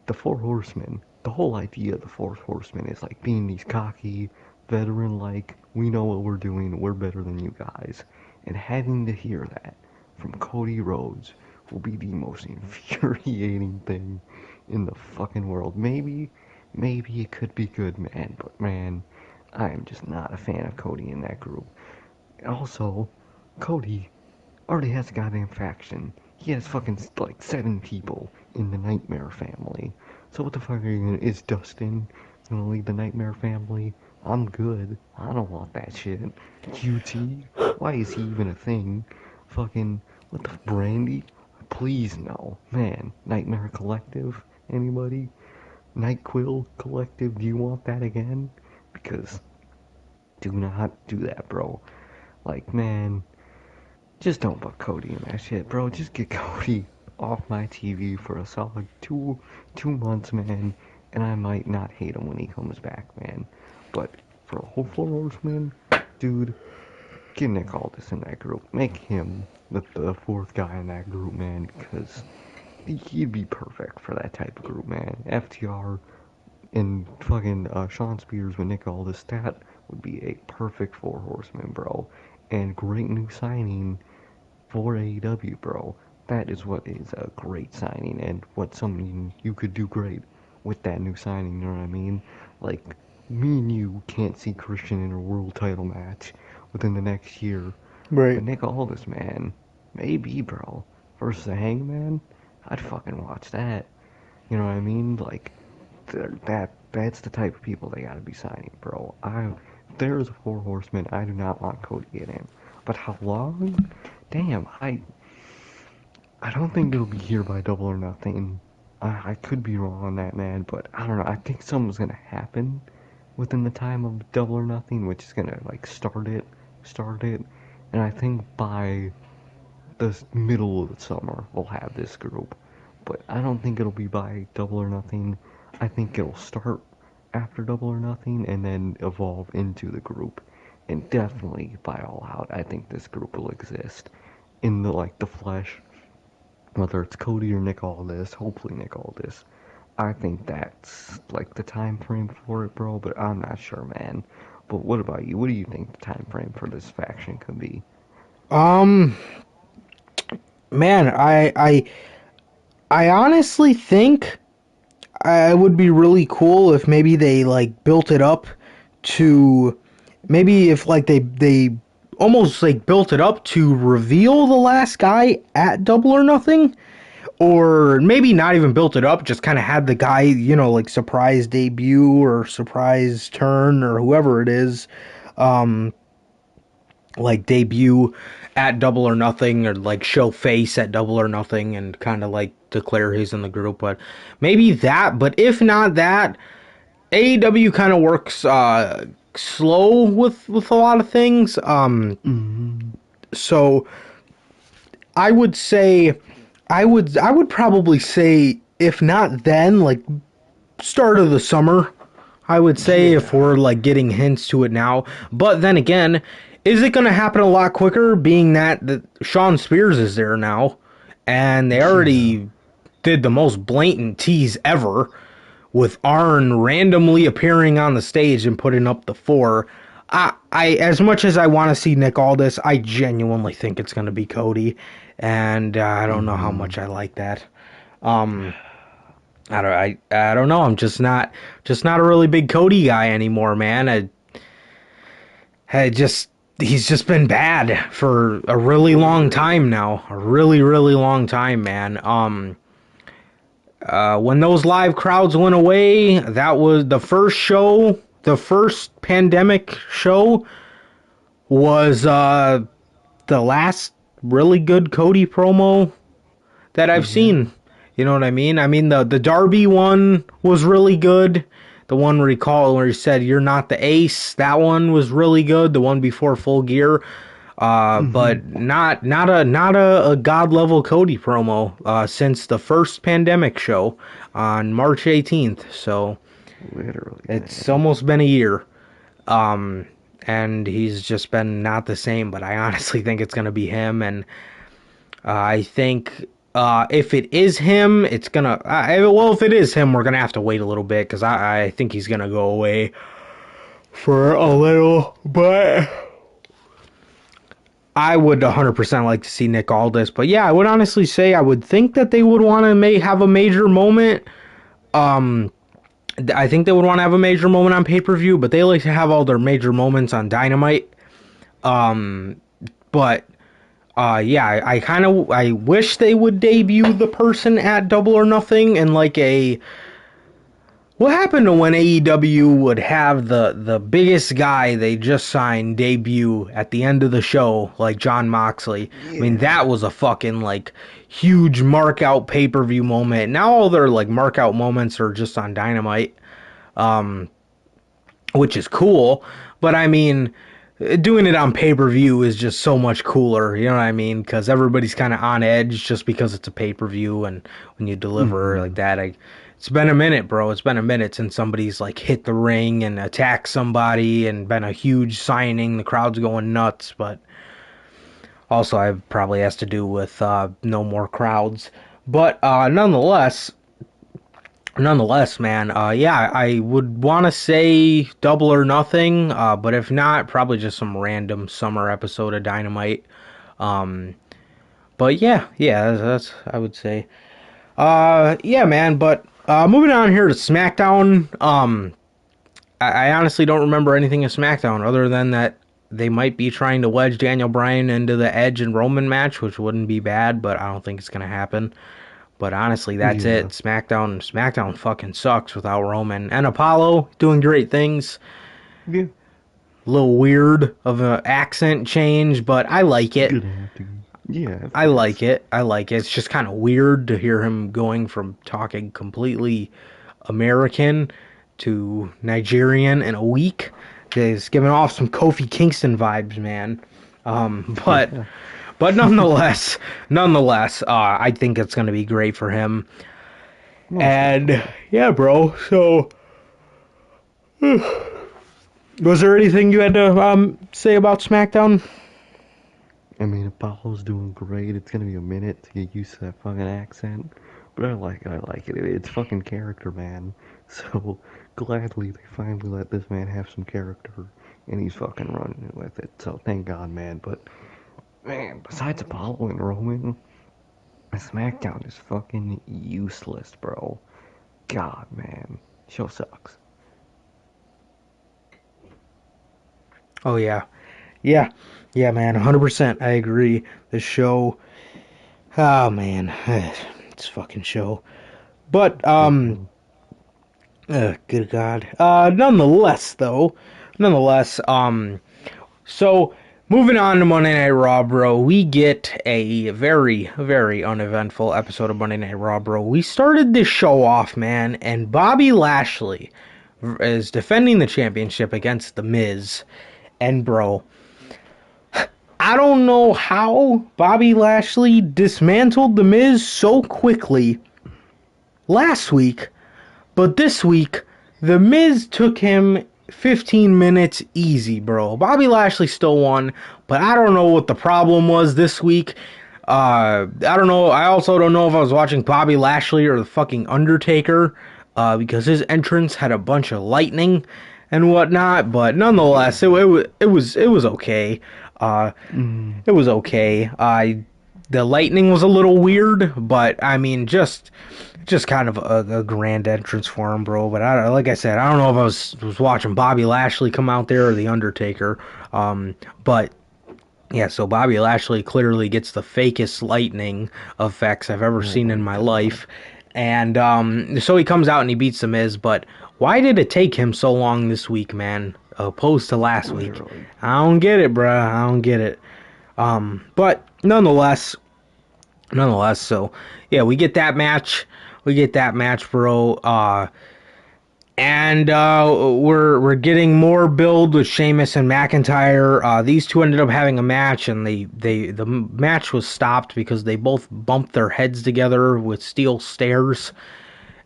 the Four Horsemen, the whole idea of the Four Horsemen is like being these cocky, veteran like, we know what we're doing, we're better than you guys. And having to hear that from Cody Rhodes will be the most infuriating thing in the fucking world. Maybe it could be good, man, but man, I am just not a fan of Cody in that group. Also, Cody already has a goddamn faction. He has fucking like 7 people in the Nightmare family. So what the fuck are you gonna? Is Dustin gonna lead the Nightmare family? I'm good. I don't want that shit. QT? Why is he even a thing? Fucking what the Brandy? Please no, man. Nightmare Collective? Anybody? Nightquill Collective? Do you want that again? Because do not do that, bro. Like, man, just don't put Cody in that shit, bro. Just get Cody off my TV for a solid two months, man, and I might not hate him when he comes back, man. But for a whole Four Horsemen, dude, get Nick Aldis in that group. Make him the fourth guy in that group, man, because he'd be perfect for that type of group, man. FTR and fucking Sean Spears with Nick Aldis, that would be a perfect Four Horsemen, bro. And great new signing for AEW, bro. That is what is a great signing and what something you could do great with that new signing, you know what I mean? Like, me and you can't see Christian in a world title match within the next year. Right. But Nick Aldis, man, maybe, bro. Versus a Hangman, I'd fucking watch that. You know what I mean? Like, that's the type of people they gotta be signing, bro. If there is a Four Horsemen, I do not want Cody in him. But how long? Damn, I don't think it'll be here by Double or Nothing. I could be wrong on that, man, but I don't know. I think something's gonna happen within the time of Double or Nothing, which is gonna like start it, and I think by the middle of the summer we'll have this group. But I don't think it'll be by Double or Nothing. I think it'll start after Double or Nothing and then evolve into the group. And definitely by All Out, I think this group will exist in the flesh. Whether it's Cody or Nick Aldis, hopefully Nick Aldis. I think that's like the time frame for it, bro. But I'm not sure, man. But what about you? What do you think the time frame for this faction could be? Um, man, I honestly think it would be really cool if maybe they like built it up to maybe if like they almost like built it up to reveal the last guy at Double or Nothing, or maybe not even built it up, just kind of had the guy, like surprise debut or surprise turn or whoever it is, like debut at Double or Nothing, or like show face at Double or Nothing and kind of like declare he's in the group. But maybe that, but if not that, AEW kind of works slow with a lot of things. So I would say I would probably say, if not then, like start of the summer. I would say, if we're like getting hints to it now. But then again, is it going to happen a lot quicker, being that Sean Spears is there now, and they already did the most blatant tease ever with Arn randomly appearing on the stage and putting up the 4. I as much as I want to see Nick Aldis, I genuinely think it's going to be Cody, and I don't know how much I like that. I don't know. I'm just not a really big Cody guy anymore, man. He's just been bad for a really long time now. A really, really long time, man. When those live crowds went away, that was the first show. The first pandemic show was the last really good Cody promo that I've seen. You know what I mean? I mean, the Darby one was really good. The one where he said, "You're not the ace." That one was really good. The one before Full Gear. But not a god level Cody promo since the first pandemic show on March 18th. So Literally, it's almost been a year. And he's just been not the same. But I honestly think it's gonna be him, and I think if it is him, it's gonna. If it is him, we're gonna have to wait a little bit, because I think he's gonna go away for a little, but I would 100% like to see Nick Aldis. But yeah, I would honestly say I would think that they would want to have a major moment. I think they would want to have a major moment on pay-per-view, but they like to have all their major moments on Dynamite. But Yeah, I wish they would debut the person at Double or Nothing in like a. What happened to when AEW would have the biggest guy they just signed debut at the end of the show, like John Moxley? I mean, Yeah. that was a fucking like huge mark out pay per view moment. Now all their like mark out moments are just on Dynamite, which is cool. But I mean, doing it on pay per view is just so much cooler. You know what I mean? Because everybody's kind of on edge just because it's a pay per view, and when you deliver like Mm-hmm. that, it's been a minute, bro. It's been a minute since somebody's like hit the ring and attacked somebody and been a huge signing. The crowd's going nuts, but also I probably has to do with no more crowds. But nonetheless, man, yeah, I would want to say Double or Nothing, but if not, probably just some random summer episode of Dynamite. Um, but yeah, that's I would say. Yeah, man. But moving on here to SmackDown. I honestly don't remember anything of SmackDown other than that they might be trying to wedge Daniel Bryan into the Edge and Roman match, which wouldn't be bad, but I don't think it's gonna happen. But honestly, that's it. Yeah. SmackDown fucking sucks without Roman and Apollo doing great things. Yeah. A little weird of an accent change, but I like it. Good acting. Yeah, of I like course. it. I like it. It's just kind of weird to hear him going from talking completely American to Nigerian in a week. It's giving off some Kofi Kingston vibes, man. Um, but Yeah. but nonetheless, I think it's gonna be great for him. Most And definitely. yeah, bro. So, was there anything you had to say about SmackDown? I mean, Apollo's doing great. It's gonna be a minute to get used to that fucking accent, but I like it. It's fucking character, man. So gladly they finally let this man have some character, and he's fucking running with it. So thank God, man. But man, besides Apollo and Roman, SmackDown is fucking useless, bro. God, man, show sucks. Oh yeah, yeah, yeah, man. 100%. I agree. The show. Oh man, it's fucking show. But Mm-hmm. good God. Nonetheless, though, nonetheless, so moving on to Monday Night Raw, bro, we get a very, very uneventful episode of Monday Night Raw, bro. We started this show off, man, and Bobby Lashley is defending the championship against The Miz, and bro, I don't know how Bobby Lashley dismantled The Miz so quickly last week. But this week, The Miz took him 15 minutes easy, bro. Bobby Lashley still won, but I don't know what the problem was this week. I don't know. I also don't know if I was watching Bobby Lashley or the fucking Undertaker, because his entrance had a bunch of lightning and whatnot. But nonetheless, it was okay. Uh, Mm, it was okay. The lightning was a little weird, but I mean, just kind of a grand entrance for him, bro. But like I said, I don't know if I was watching Bobby Lashley come out there or the Undertaker. But yeah, so Bobby Lashley clearly gets the fakest lightning effects I've ever oh seen in my my God. life. And so he comes out and he beats The Miz, but why did it take him so long this week, man, opposed to last week? Literally. I don't get it, bruh. I don't get it. But nonetheless, so yeah, we get that match. We get that match, bro. And we're getting more build with Sheamus and McIntyre. These two ended up having a match, and the match was stopped because they both bumped their heads together with steel stairs,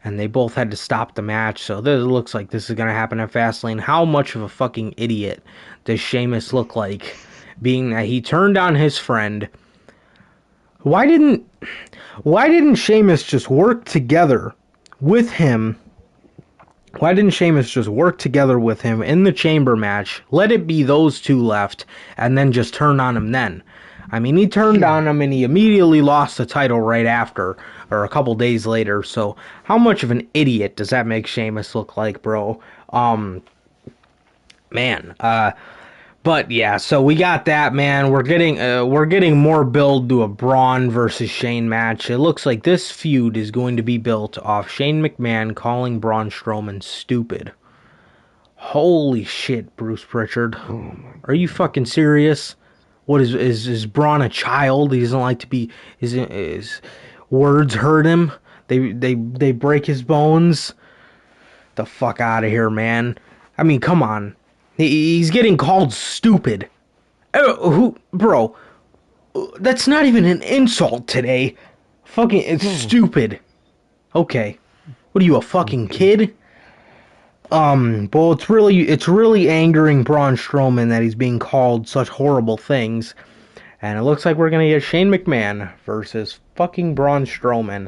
and they both had to stop the match. So this looks like this is gonna happen at Fastlane. How much of a fucking idiot does Sheamus look like, being that he turned on his friend? Why didn't why didn't Sheamus just work together with him? Why didn't Sheamus just work together with him in the chamber match? Let it be those two left, and then just turn on him then. I mean, he turned Yeah. on him and he immediately lost the title right after, or a couple days later. So, how much of an idiot does that make Sheamus look like, bro? Man, But yeah, so we got that, man. We're getting more build to a Braun versus Shane match. It looks like this feud is going to be built off Shane McMahon calling Braun Strowman stupid. Holy shit, Bruce Pritchard. Oh my Are you god. fucking serious? What is Braun a child? He doesn't like to be his words hurt him. They break his bones. The fuck out of here, man. I mean, come on. He's getting called stupid. Bro, that's not even an insult today. Fucking, it's No. stupid. Okay. What are you, a fucking Okay. kid? Well, it's really angering Braun Strowman that he's being called such horrible things. And it looks like we're gonna get Shane McMahon versus fucking Braun Strowman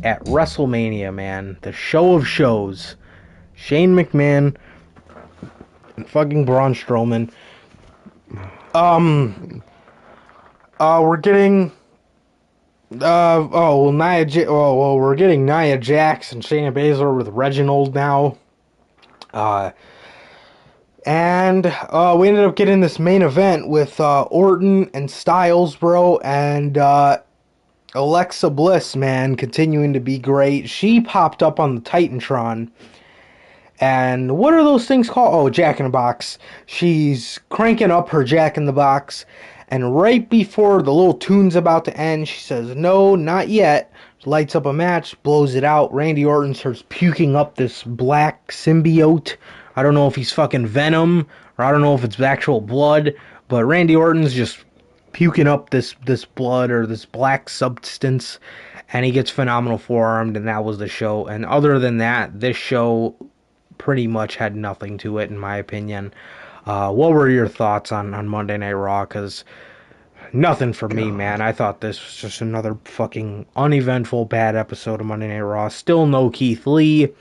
at WrestleMania, man. The show of shows. Shane McMahon and fucking Braun Strowman. Golly. We're getting we're getting Nia Jax and Shayna Baszler with Reginald now. Uh, and we ended up getting this main event with Orton and Styles, bro, and Alexa Bliss, man, continuing to be great. She popped up on the Titantron. And what are those things called? Oh, Jack in the Box. She's cranking up her Jack in the Box. And right before the little tune's about to end, she says, "No, not yet." Lights up a match, blows it out. Randy Orton starts puking up this black symbiote. I don't know if he's fucking Venom, or I don't know if it's actual blood, but Randy Orton's just puking up this blood or this black substance, and he gets phenomenal forearmed, and that was the show. And other than that, this show pretty much had nothing to it, in my opinion. What were your thoughts on Monday Night Raw? Because nothing for me, man. God. I thought this was just another fucking uneventful, bad episode of Monday Night Raw. Still no Keith Lee, Yep.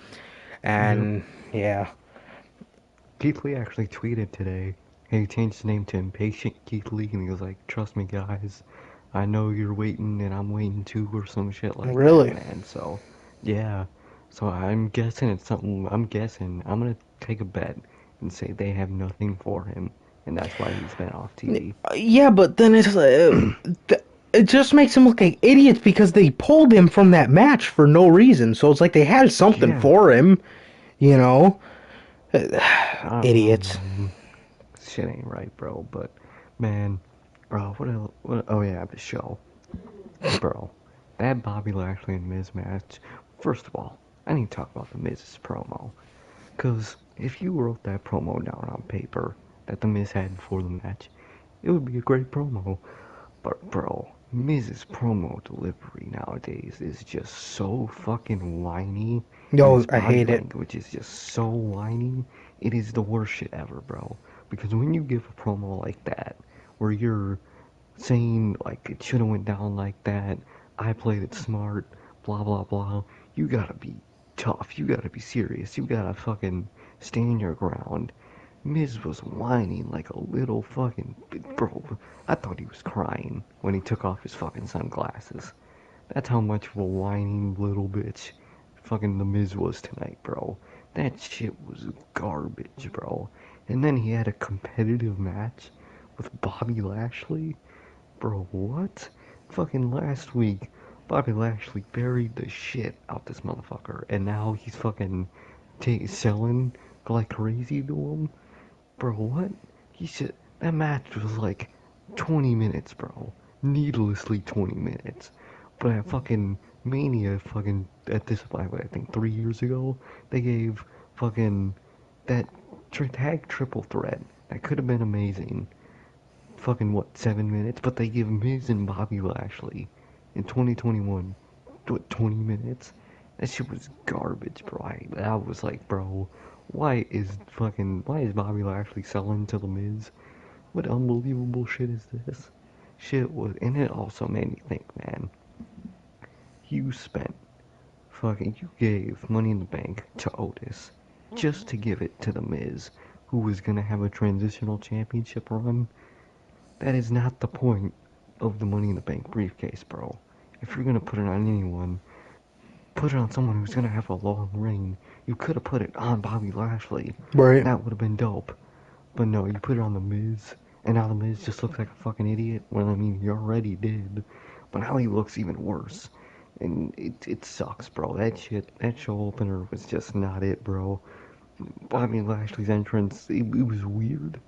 and yeah. Keith Lee actually tweeted today. He changed his name to Impatient Keith Lee, and he was like, "Trust me, guys. I know you're waiting, and I'm waiting too," or some shit like that, Really? man. So, yeah. So I'm guessing it's something. I'm guessing. I'm gonna take a bet and say they have nothing for him, and that's why he's been off TV. Yeah, but then it just makes him look like idiots because they pulled him from that match for no reason. So it's like they had something Yeah. for him, you know? I don't know, Idiots. man. Shit ain't right, bro. But man, bro, what else? What? Oh yeah, the show, bro. That Bobby Lashley and Miz match. First of all, I need to talk about the Miz's promo. Cause if you wrote that promo down on paper that the Miz had before the match, it would be a great promo. But bro, Miz's promo delivery nowadays is just so fucking whiny, and No, his I body hate it. language is just so whiny. It is the worst shit ever, bro. Because when you give a promo like that, where you're saying like it should have went down like that, I played it smart, blah blah blah, you gotta be tough. You gotta be serious. You gotta fucking stand your ground. Miz was whining like a little fucking bro. I thought he was crying when he took off his fucking sunglasses. That's how much of a whining little bitch fucking the Miz was tonight, bro. That shit was garbage, bro. And then he had a competitive match with Bobby Lashley. Bro, what? Fucking last week, Bobby Lashley buried the shit out this motherfucker, and now he's fucking selling like crazy to him. Bro, what? He should. That match was like 20 minutes, bro. Needlessly 20 minutes. But at fucking Mania, fucking at this, I think 3 years ago, they gave fucking that tag triple threat. That could have been amazing. Fucking what, 7 minutes? But they give Miz and Bobby Lashley in 2021, what, 20 minutes? That shit was garbage, bro. I was like, bro, why is Bobby Lashley selling to the Miz? What unbelievable shit is this? Shit was, and it also made me think, man. You spent you gave Money in the Bank to Otis just to give it to the Miz, who was gonna have a transitional championship run. That is not the point of the Money in the Bank briefcase, bro. If you're gonna put it on anyone, put it on someone who's gonna have a long reign. You could have put it on Bobby Lashley. Right. That would have been dope. But no, you put it on The Miz, and now The Miz just looks like a fucking idiot. Well, I mean, he already did. But now he looks even worse. And it sucks, bro. That show opener was just not it, bro. Bobby Lashley's entrance, it was weird.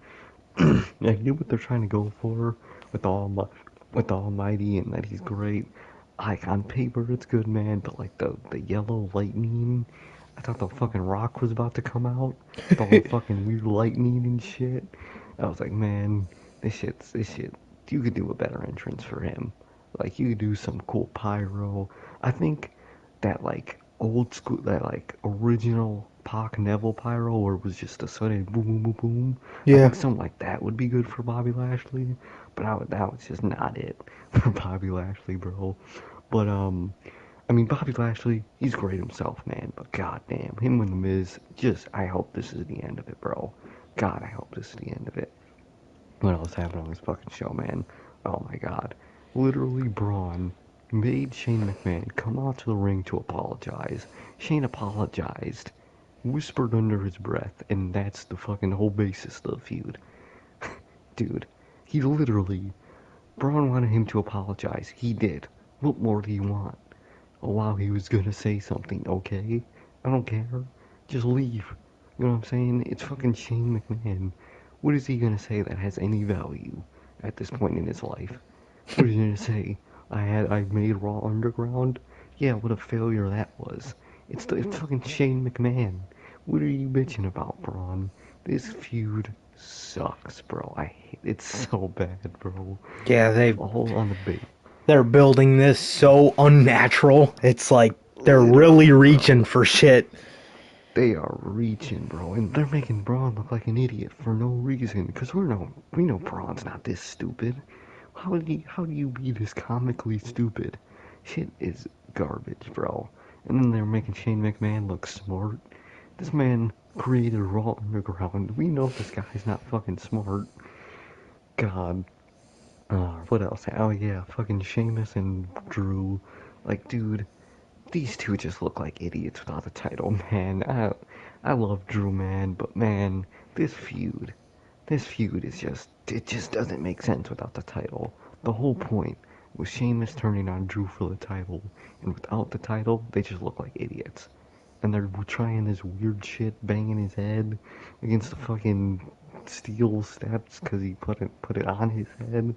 I get what they're trying to go for with with the Almighty and that he's great. Like on paper, it's good, man. But like the yellow lightning, I thought the fucking Rock was about to come out with all the fucking weird lightning and shit. I was like, man, this shit. You could do a better entrance for him. Like you could do some cool pyro. I think that like old school, that like original Pac Neville pyro, where it was just a sudden boom, boom, boom, boom. I Yeah. think something like that would be good for Bobby Lashley, but that was just not it for Bobby Lashley, bro. But I mean, Bobby Lashley, he's great himself, man. But goddamn, him and the Miz, just I hope this is the end of it, bro. God, I hope this is the end of it. What else happened on this fucking show, man? Oh my god. Literally, Braun made Shane McMahon come out to the ring to apologize. Shane apologized, whispered under his breath, and that's the fucking whole basis of the feud. Dude, he literally, Braun wanted him to apologize. He did. What more do you want? Oh wow, he was gonna say something, okay? I don't care. Just leave. You know what I'm saying? It's fucking Shane McMahon. What is he gonna say that has any value at this point in his life? What is he gonna say? I made Raw Underground? Yeah, what a failure that was. It's fucking Shane McMahon. What are you bitching about, Braun? This feud sucks, bro. I hate it's so bad, bro. Yeah, All on the bait. they're building this so unnatural. It's like they're really Literally, reaching bro. for shit. They are reaching, bro, and they're making Braun look like an idiot for no reason. Cause we know Braun's not this stupid. How do you be this comically stupid? Shit is garbage, bro. And then they're making Shane McMahon look smart. This man created Raw Underground. We know this guy's not fucking smart. God. What else? Oh yeah, fucking Sheamus and Drew. Like, dude, these two just look like idiots without the title, man. I love Drew, man, but man, this feud is it just doesn't make sense without the title. The whole point was Sheamus turning on Drew for the title, and without the title, they just look like idiots. And they're trying this weird shit, banging his head against the fucking steel steps because he put it on his head.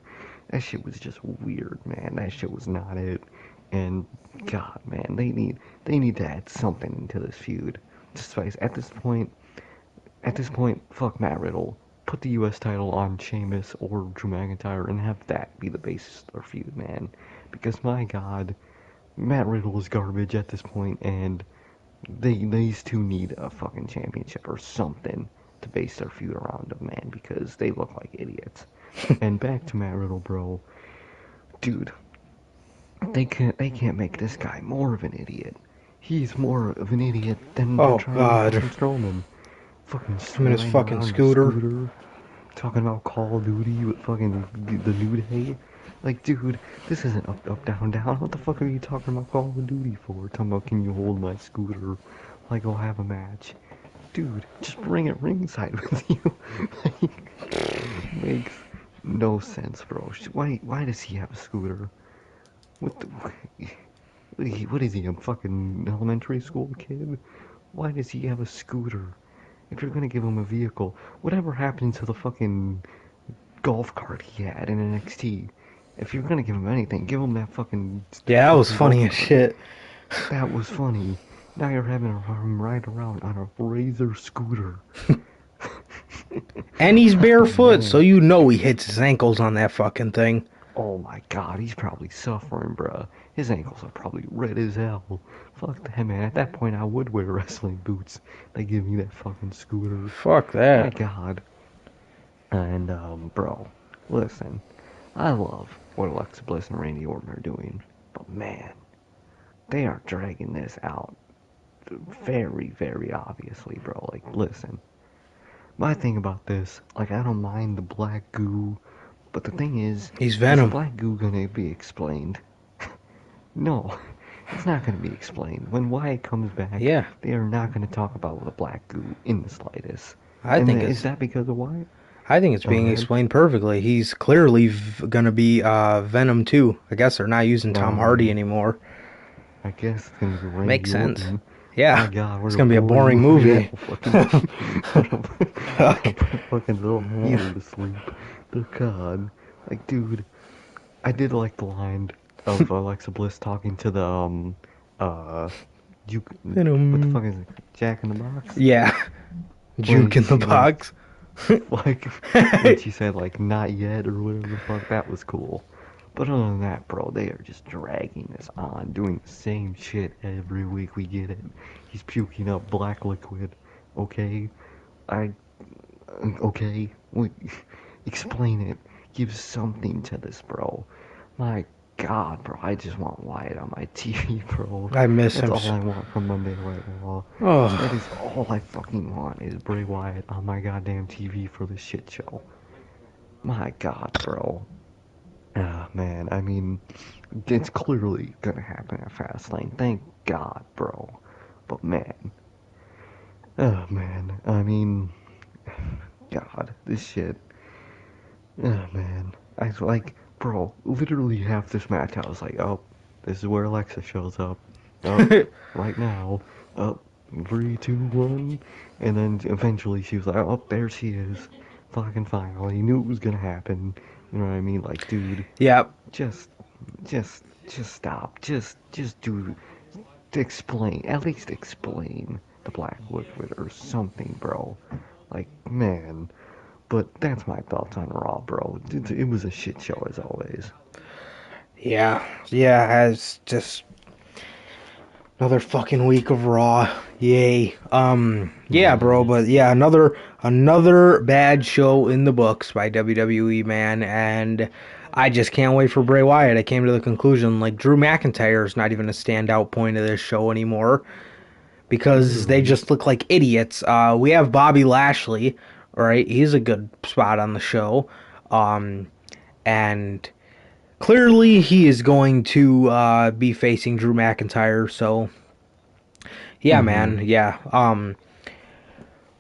That shit was just weird, man. That shit was not it. And God, man, they need to add something into this feud. Just like, at this point, fuck Matt Riddle. Put the U.S. title on Sheamus or Drew McIntyre and have that be the basis of their feud, man. Because my God, Matt Riddle is garbage at this point, and these two need a fucking championship or something to base their feud around them, man. Because they look like idiots. And back to Matt Riddle, bro. Dude, they can't make this guy more of an idiot. He's more of an idiot than they're Oh trying to make god. fucking Strowman. Fucking I'm in his riding fucking around in a scooter. scooter, talking about Call of Duty with fucking the New Day. Like, dude, this isn't up, up, down, down. What the fuck are you talking about Call of Duty for? Talking about, can you hold my scooter like I'll have a match? Dude, just bring it ringside with you. Like, makes no sense, bro. Why does he have a scooter? What the, what is he, a fucking elementary school kid? Why does he have a scooter? If you're gonna give him a vehicle, whatever happened to the fucking golf cart he had in NXT? If you're gonna give him anything, give him that Yeah, that was fucking golf funny as cart. shit. That was funny. Now you're having him ride around on a Razor scooter. And he's Oh barefoot, so man. you know he hits his ankles on that fucking thing. Oh my god, he's probably suffering, bruh. His ankles are probably red as hell. Fuck that, man. At that point, I would wear wrestling boots. They give me that fucking scooter. Fuck My that. god. And, bro, listen. I love what Alexa Bliss and Randy Orton are doing. But man, they are dragging this out very, very obviously, bro. Like, listen. My thing about this, like, I don't mind the black goo, but the thing He's is the Venom. black goo gonna be explained? No, it's not gonna be explained. When Wyatt comes back, Yeah. they are not gonna talk about the black goo in the slightest. I And think is it's that because of Wyatt? I think it's Go being ahead. explained perfectly. He's clearly gonna be Venom 2. I guess they're not using Tom Oh Hardy man, anymore. I guess it's gonna be Randy Makes sense. Orton. Yeah, My God, what it's a gonna be a boring boring movie movie. that'll fucking that'll Fuck. put fucking little Peter to sleep. Oh God, like dude, I did like the line of Alexa Bliss talking to the uh, Juke. What the Venom. fuck is it? Jack in the Box? Yeah, When Juke in the she like box. like when she said like not yet or whatever the fuck, that was cool. But other than that, bro, they are just dragging this on, doing the same shit every week. We get it. He's puking up black liquid. Okay, I okay. Wait, explain it. Give something to this, bro. My God, bro, I just want Wyatt on my TV, bro. I miss That's him. all I want from Monday Night Raw. That Oh, is all I fucking want is Bray Wyatt on my goddamn TV for this shit show. My God, bro. Ah, man, I mean, it's clearly gonna happen at Fastlane. Thank God, bro. But man, oh man, I mean, God, this shit. Oh man, I was like, bro, literally half this match, I was like, oh, this is where Alexa shows up. Up right now. Up 3, 2, 1, and then eventually she was like, oh, there she is. Fucking finally, knew it was gonna happen. You know what I mean? Like, dude, yep. just, just stop. Just do. Explain. At least explain the Black Liquid or something, bro. Like, man. But that's my thoughts on Raw, bro. It was a shit show as always. Yeah, yeah. It's just another fucking week of Raw. Yay. Yeah, bro. Yes. But yeah, another bad show in the books by WWE, man. And I just can't wait for Bray Wyatt. I came to the conclusion like Drew McIntyre is not even a standout point of this show anymore because they Literally. just look like idiots. We have Bobby Lashley, right? He's a good spot on the show. And clearly he is going to be facing Drew McIntyre. So yeah, Mm-hmm. man, yeah.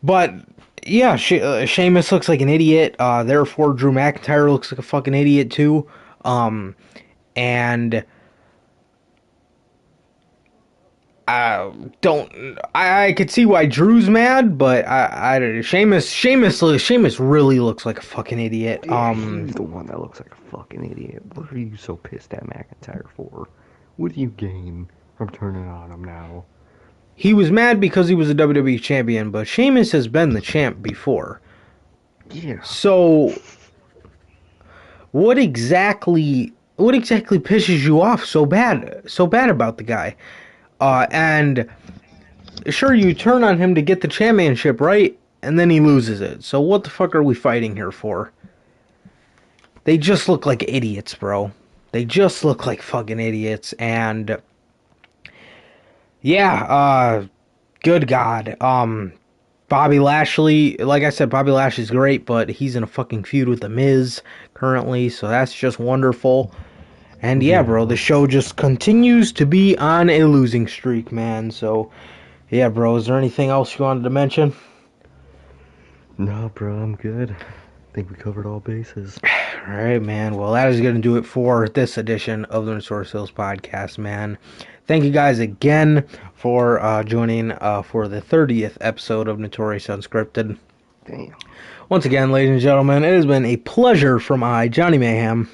But yeah, Sheamus looks like an idiot. Therefore, Drew McIntyre looks like a fucking idiot too. Um, and I don't. I could see why Drew's mad, but Sheamus really looks like a fucking idiot. Yeah, he's the one that looks like a fucking idiot. What are you so pissed at McIntyre for? What do you gain from turning on him now? He was mad because he was a WWE champion, but Sheamus has been the champ before. Yeah. So what exactly pisses you off so bad about the guy? And sure, you turn on him to get the championship, right? And then he loses it. So what the fuck are we fighting here for? They just look like idiots, bro. They just look like fucking idiots. And yeah, good God. Bobby Lashley, like I said, Bobby Lashley's great, but he's in a fucking feud with The Miz currently, so that's just wonderful. And yeah, bro, Yeah. the show just continues to be on a losing streak, man. So yeah, bro, is there anything else you wanted to mention? No, bro, I'm good. I think we covered all bases. All right, man. Well, that is going to do it for this edition of the Notorious Hills podcast, man. Thank you guys again for joining for the 30th episode of Notorious Unscripted. Damn. Once again, ladies and gentlemen, it has been a pleasure from Johnny Mayhem.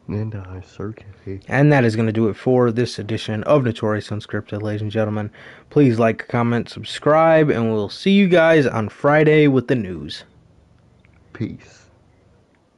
And I, Sir K. And that is going to do it for this edition of Notorious Unscripted, ladies and gentlemen. Please like, comment, subscribe, and we'll see you guys on Friday with the news. Peace.